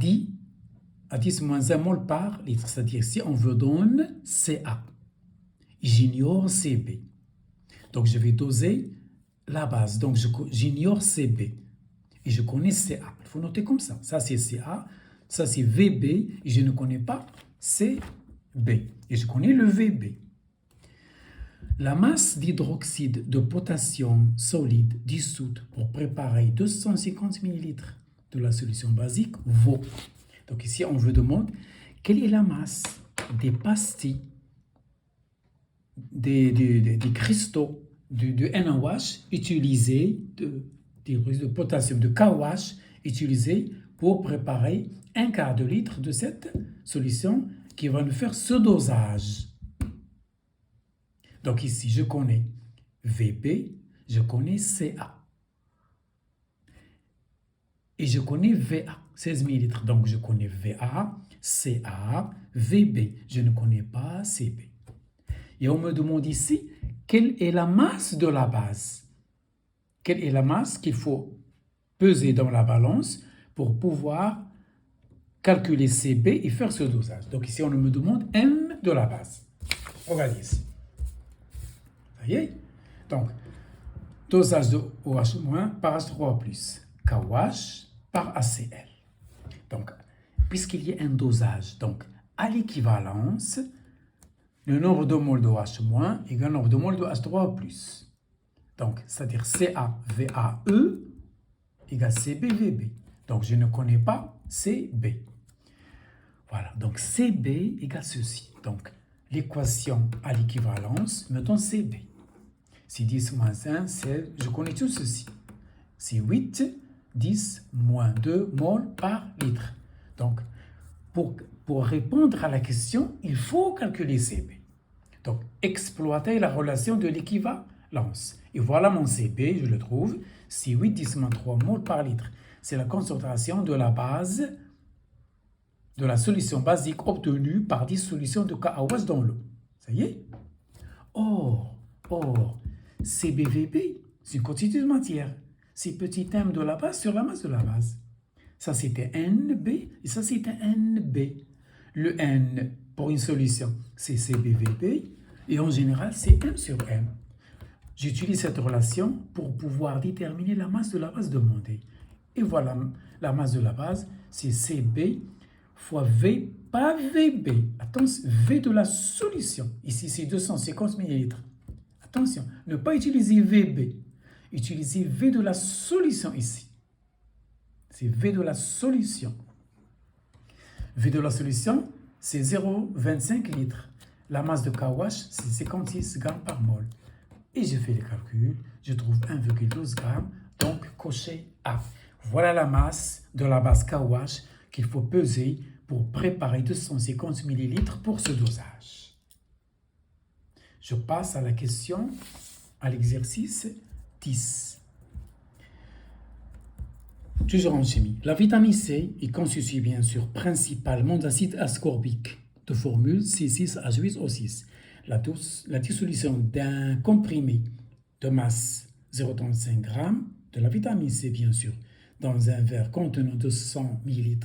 [SPEAKER 1] 10-1 mol par litre. C'est-à-dire, si on veut donner Ca, j'ignore Cb. Donc, je vais doser la base. Donc, j'ignore Cb. Et je connais Ca. Il faut noter comme ça. Ça, c'est Ca. Ça, c'est Vb. Et je ne connais pas Cb. Et je connais le Vb. La masse d'hydroxyde de potassium solide dissoute pour préparer 250 ml de la solution basique vaut. Donc ici, on vous demande quelle est la masse des pastilles, des cristaux de NaOH utilisés, de potassium, de KOH utilisés pour préparer un quart de litre de cette solution qui va nous faire ce dosage. Donc ici, je connais Vb, je connais Ca. Et je connais Va, 16 ml. Donc je connais Va, Ca, Vb. Je ne connais pas Cb. Et on me demande ici, quelle est la masse de la base? Quelle est la masse qu'il faut peser dans la balance pour pouvoir calculer Cb et faire ce dosage? Donc ici, on me demande M de la base. Regardez ici. Ça y est? Donc, dosage de OH- par H3+, KOH par HCl. Donc, puisqu'il y a un dosage, donc à l'équivalence, le nombre de moles de OH- égale le nombre de moles de H3+. Donc, c'est-à-dire CaVaE égale CbVb. Donc, je ne connais pas Cb. Voilà, donc Cb égale ceci. Donc, l'équation à l'équivalence me donne Cb. C'est 10 moins 1, c'est, je connais tout ceci. C'est 8, 10 moins 2 moles par litre. Donc, pour répondre à la question, il faut calculer Cb. Donc, exploiter la relation de l'équivalence. Et voilà mon Cb, je le trouve, c'est 8, 10 moins 3 moles par litre. C'est la concentration de la base de la solution basique obtenue par dissolution de KaOH dans l'eau. Ça y est? Or, CbVb, c'est une quantité de matière. C'est petit m de la base sur la masse de la base. Ça, c'était Nb et ça, c'était Nb. Le N, pour une solution, c'est CbVb et en général, c'est M sur M. J'utilise cette relation pour pouvoir déterminer la masse de la base demandée. Et voilà, la masse de la base, c'est Cb fois V, pas Vb. Attention, V de la solution. Ici, c'est 250 ml. Attention, ne pas utiliser Vb. Utilisez V de la solution ici. C'est V de la solution. V de la solution, c'est 0,25 litres. La masse de KOH, c'est 56 grammes par mol. Et je fais les calculs, je trouve 1,12 grammes, donc coché A. Voilà la masse de la base KOH qu'il faut peser pour préparer 250 ml pour ce dosage. Je passe à la question, à l'exercice 10. Toujours en chimie. La vitamine C est constituée bien sûr principalement d'acide ascorbique de formule C6H8O6. La dissolution d'un comprimé de masse 0,35 g de la vitamine C, bien sûr, dans un verre contenant 200 ml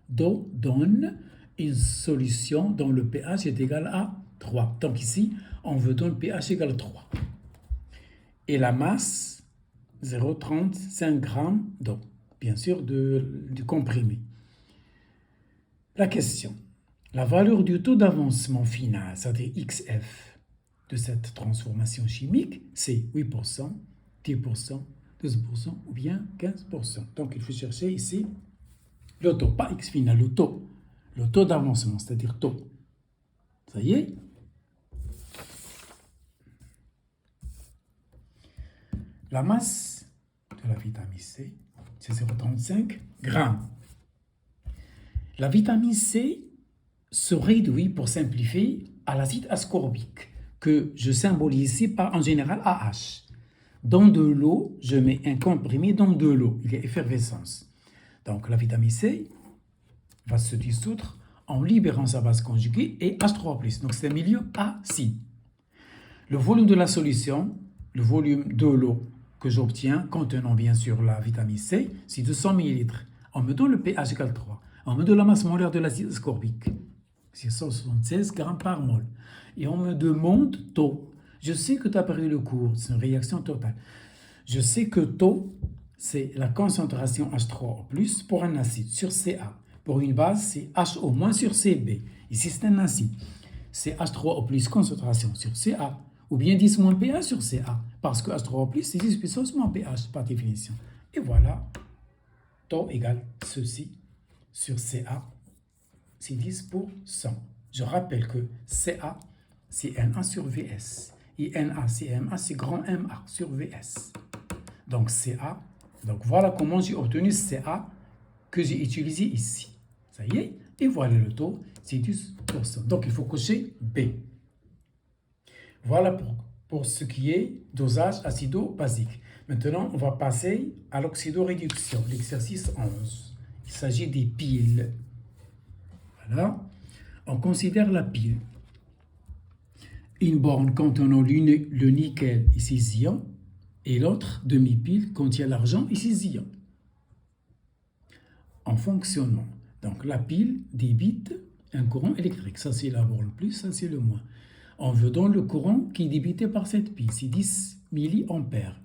[SPEAKER 1] d'eau donne une solution dont le pH est égal à 3. Donc ici, on veut donner pH égal à 3. Et la masse, 0,35 g d'eau, bien sûr, du comprimé. La question, La valeur du taux d'avancement final, c'est-à-dire XF, de cette transformation chimique, c'est 8%, 10%, 12% ou bien 15%. Donc il faut chercher ici le taux, pas X final, le taux d'avancement, c'est-à-dire taux. Ça y est? La masse de la vitamine C, c'est 0,35 grammes. La vitamine C se réduit, pour simplifier, à l'acide ascorbique, que je symbolise ici par, en général, AH. Dans de l'eau, je mets un comprimé dans de l'eau. Il y a effervescence. Donc la vitamine C va se dissoudre en libérant sa base conjuguée et H3+. Donc c'est un milieu acide. Le volume de la solution, le volume de l'eau que j'obtiens, contenant bien sûr la vitamine C, c'est 200 ml. On me donne le pH égale 3. On me donne la masse molaire de l'acide ascorbique. C'est 176 grammes par mol. Et on me demande taux. Je sais que tu as pris le cours, c'est une réaction totale. Je sais que taux, c'est la concentration H3O+, pour un acide sur Ca. Pour une base, c'est HO- sur Cb. Ici, c'est un acide. C'est H3O+, concentration sur Ca, ou bien 10 moins pH sur Ca. Parce que H3O+, c'est 10 puissance moins pH, par définition. Et voilà, taux égale ceci sur Ca, c'est 10%. Je rappelle que Ca, c'est Na sur Vs. Et Na, c'est Ma, c'est grand Ma sur Vs. Donc Ca, donc voilà comment j'ai obtenu Ca que j'ai utilisé ici. Ça y est, et voilà le taux, c'est 10%. Donc il faut cocher B. Voilà pour ce qui est dosage acido-basique. Maintenant, on va passer à l'oxydoréduction, l'exercice 11. Il s'agit des piles. Voilà. On considère la pile. Une borne contenant le nickel et ses ions, et l'autre demi-pile contient l'argent et ses ions. En fonctionnement. Donc la pile débite un courant électrique. Ça c'est la borne plus, ça c'est le moins. On veut donc le courant qui est débité par cette pile, c'est 10 milliampères.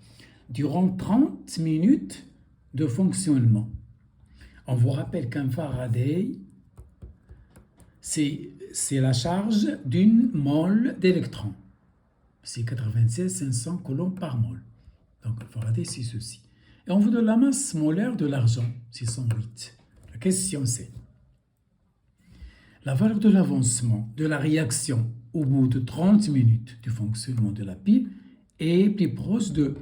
[SPEAKER 1] Durant 30 minutes de fonctionnement. On vous rappelle qu'un Faraday, c'est la charge d'une mole d'électrons. C'est 96 500 coulombs par mole. Donc Faraday, c'est ceci. Et on veut de la masse molaire de l'argent, c'est 108. La question c'est, la valeur de l'avancement de la réaction au bout de 30 minutes du fonctionnement de la pile est plus proche de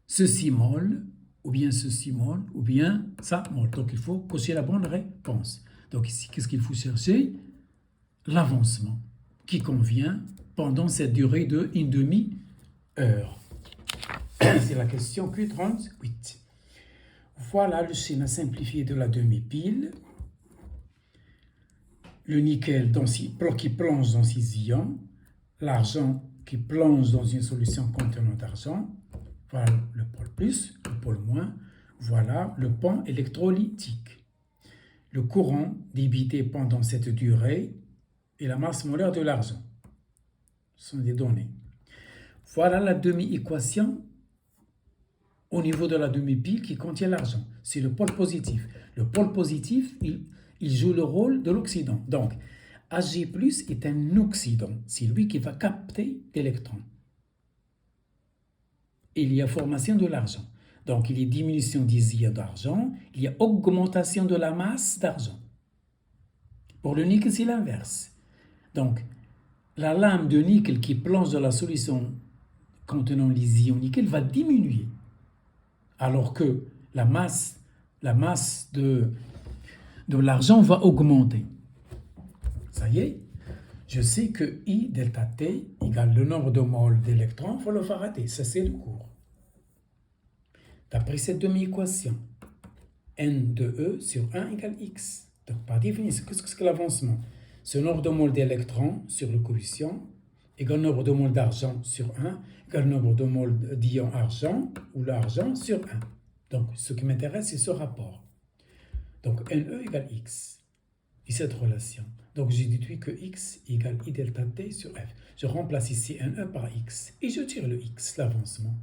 [SPEAKER 1] ceci mol, ou bien ceci mol, ou bien ça mol. Donc il faut cocher la bonne réponse. Donc ici, qu'est-ce qu'il faut chercher? L'avancement qui convient pendant cette durée de une demi-heure. C'est la question Q38. Voilà le schéma simplifié de la demi-pile. Le nickel qui plonge dans ses ions, l'argent qui plonge dans une solution contenant d'argent, voilà le pôle plus, le pôle moins, voilà le pont électrolytique. Le courant débité pendant cette durée et la masse molaire de l'argent. Ce sont des données. Voilà la demi-équation au niveau de la demi-pile qui contient l'argent. C'est le pôle positif. Le pôle positif, il joue le rôle de l'oxydant. Donc, Ag+ est un oxydant. C'est lui qui va capter l'électron. Il y a formation de l'argent. Donc, il y a diminution des ions d'argent. Il y a augmentation de la masse d'argent. Pour le nickel, c'est l'inverse. Donc, la lame de nickel qui plonge dans la solution contenant les ions nickel va diminuer. Alors que la masse de l'argent va augmenter. Ça y est, je sais que I delta T égale le nombre de moles d'électrons pour le Faraday. Ça, c'est le cours. D'après cette demi-équation, N de E sur 1 égale X. Donc, par définition, qu'est-ce que l'avancement? Ce nombre de moles d'électrons sur le coefficient égale nombre de moles d'argent sur 1 égale nombre de moles d'ion argent ou l'argent sur 1. Donc, ce qui m'intéresse, c'est ce rapport. Donc, NE égale X. Et cette relation. Donc, j'ai déduit que X égale I delta T sur F. Je remplace ici NE par X. Et je tire le X, l'avancement.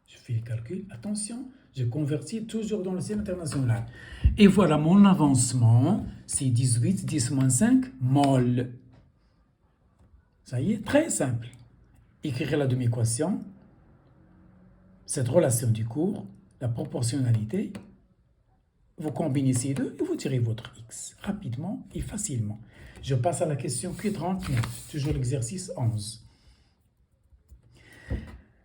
[SPEAKER 1] Je fais les calculs. Attention, Je convertis toujours dans le système international. Et voilà mon avancement, c'est 18, 10-5 mol. Ça y est, très simple. Écrire la demi-équation, cette relation du cours, la proportionnalité, vous combinez ces deux et vous tirez votre x rapidement et facilement. Je passe à la question Q39, toujours l'exercice 11.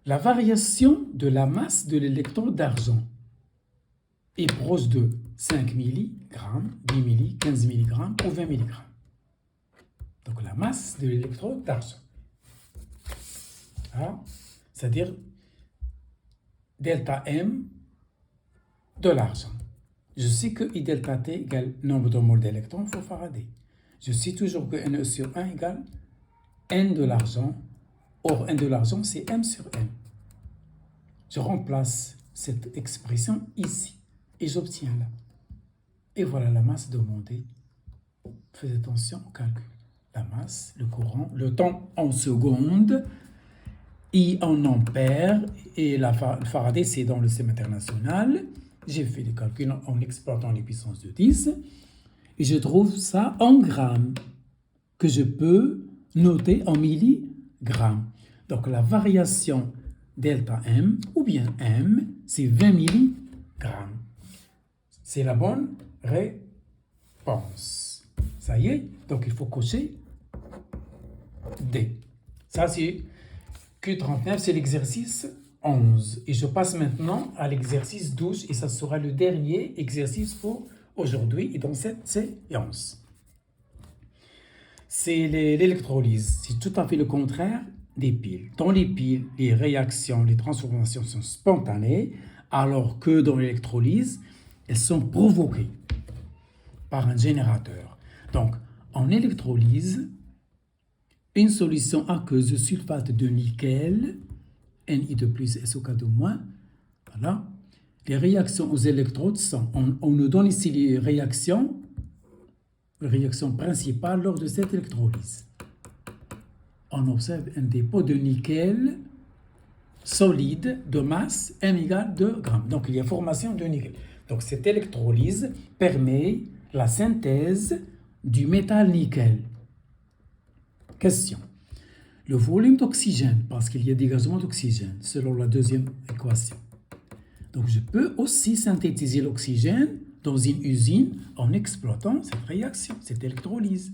[SPEAKER 1] La variation de la masse de l'électron d'argent est proche de 5 mg, 10 mg, 15 mg ou 20 mg. Donc la masse de l'électron d'argent. C'est-à-dire delta M de l'argent. Je sais que I delta T égale nombre de moles d'électrons pour Faraday. Je sais toujours que Ne sur 1 égale N de l'argent. Or, N de l'argent, c'est M sur N. Je remplace cette expression ici. Et j'obtiens là. Et voilà la masse demandée. Faites attention au calcul. La masse, le courant, le temps en secondes, I en ampères, et le Faraday, c'est dans le système international. J'ai fait des calculs en exploitant les puissances de 10, et je trouve ça en grammes, que je peux noter en milligrammes. Donc la variation delta M, ou bien M, c'est 20 milligrammes. C'est la bonne réponse. Ça y est, donc il faut cocher D. Ça, c'est Q39, c'est l'exercice 11. Et je passe maintenant à l'exercice 12, et ça sera le dernier exercice pour aujourd'hui et dans cette séance. C'est l'électrolyse. C'est tout à fait le contraire des piles. Dans les piles, les réactions, les transformations sont spontanées, alors que dans l'électrolyse, elles sont provoquées par un générateur. Donc, en électrolyse, une solution aqueuse de sulfate de nickel, Ni de plus, SO4 de moins, voilà. Les réactions aux électrodes sont, on nous donne ici les réactions principales lors de cette électrolyse. On observe un dépôt de nickel solide de masse M égale 2 grammes. Donc il y a formation de nickel. Donc cette électrolyse permet la synthèse du métal nickel. Question. Le volume d'oxygène, parce qu'il y a dégagement d'oxygène, selon la deuxième équation. Donc je peux aussi synthétiser l'oxygène dans une usine en exploitant cette réaction, cette électrolyse.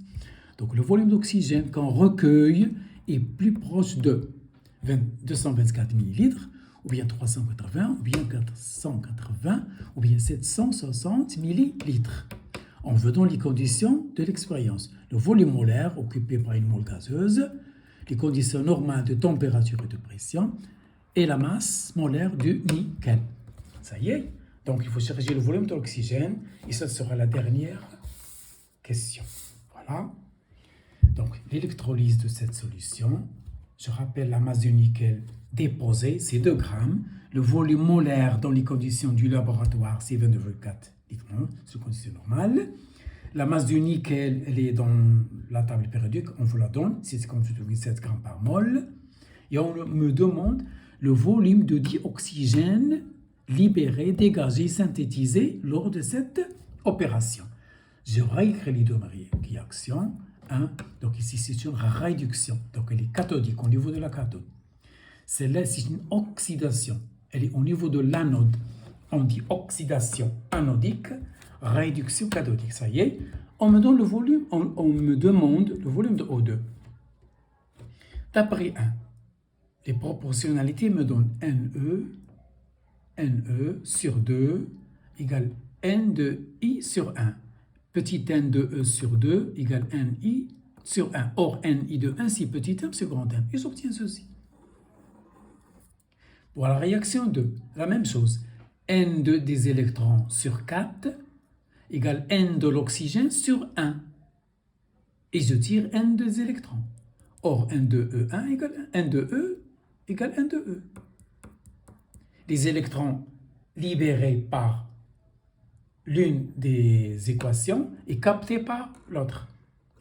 [SPEAKER 1] Donc le volume d'oxygène qu'on recueille est plus proche de 224 ml, ou bien 380, ou bien 480, ou bien 760 ml. On veut dans les conditions de l'expérience. Le volume molaire occupé par une mole gazeuse, les conditions normales de température et de pression, et la masse molaire du nickel. Ça y est. Donc, il faut chercher le volume de l'oxygène, et ça sera la dernière question. Voilà. Donc, l'électrolyse de cette solution, je rappelle la masse du nickel déposée, c'est 2 grammes. Le volume molaire dans les conditions du laboratoire, c'est 22,4 litres, c'est une condition normale. La masse du nickel, elle est dans la table périodique, on vous la donne, c'est 58,7 grammes par mol. Et on me demande le volume de dioxygène libéré, dégagé, synthétisé lors de cette opération. Je réécris les deux réactions. Donc ici, c'est une réduction. Donc elle est cathodique au niveau de la cathode. Celle-là, c'est une oxydation. Elle est au niveau de l'anode. On dit oxydation anodique, réduction cathodique. Ça y est, on me donne le volume, on me demande le volume de O2. D'après 1, les proportionnalités me donnent Ne sur 2 égale N de I sur 1. Petit n de E sur 2 égale Ni sur 1. Or, Ni de 1, c'est petit m sur grand M. Et j'obtiens ceci. Pour la réaction 2, la même chose. N2 des électrons sur 4 égale N de l'oxygène sur 1. Et je tire N des électrons. Or, N de E1 égale N de E égale N de E. Les électrons libérés par l'une des équations est capté par l'autre.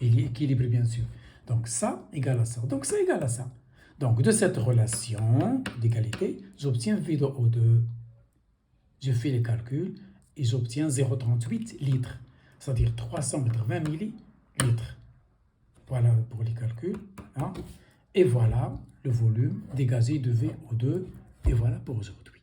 [SPEAKER 1] Il est équilibré, bien sûr. Donc ça égale à ça. Donc ça égale à ça. Donc de cette relation d'égalité, j'obtiens V de O2. je fais les calculs et j'obtiens 0,38 litres, c'est-à-dire 380 millilitres. Voilà pour les calculs. Hein. Et voilà le volume dégagé de VO2. Et voilà pour aujourd'hui.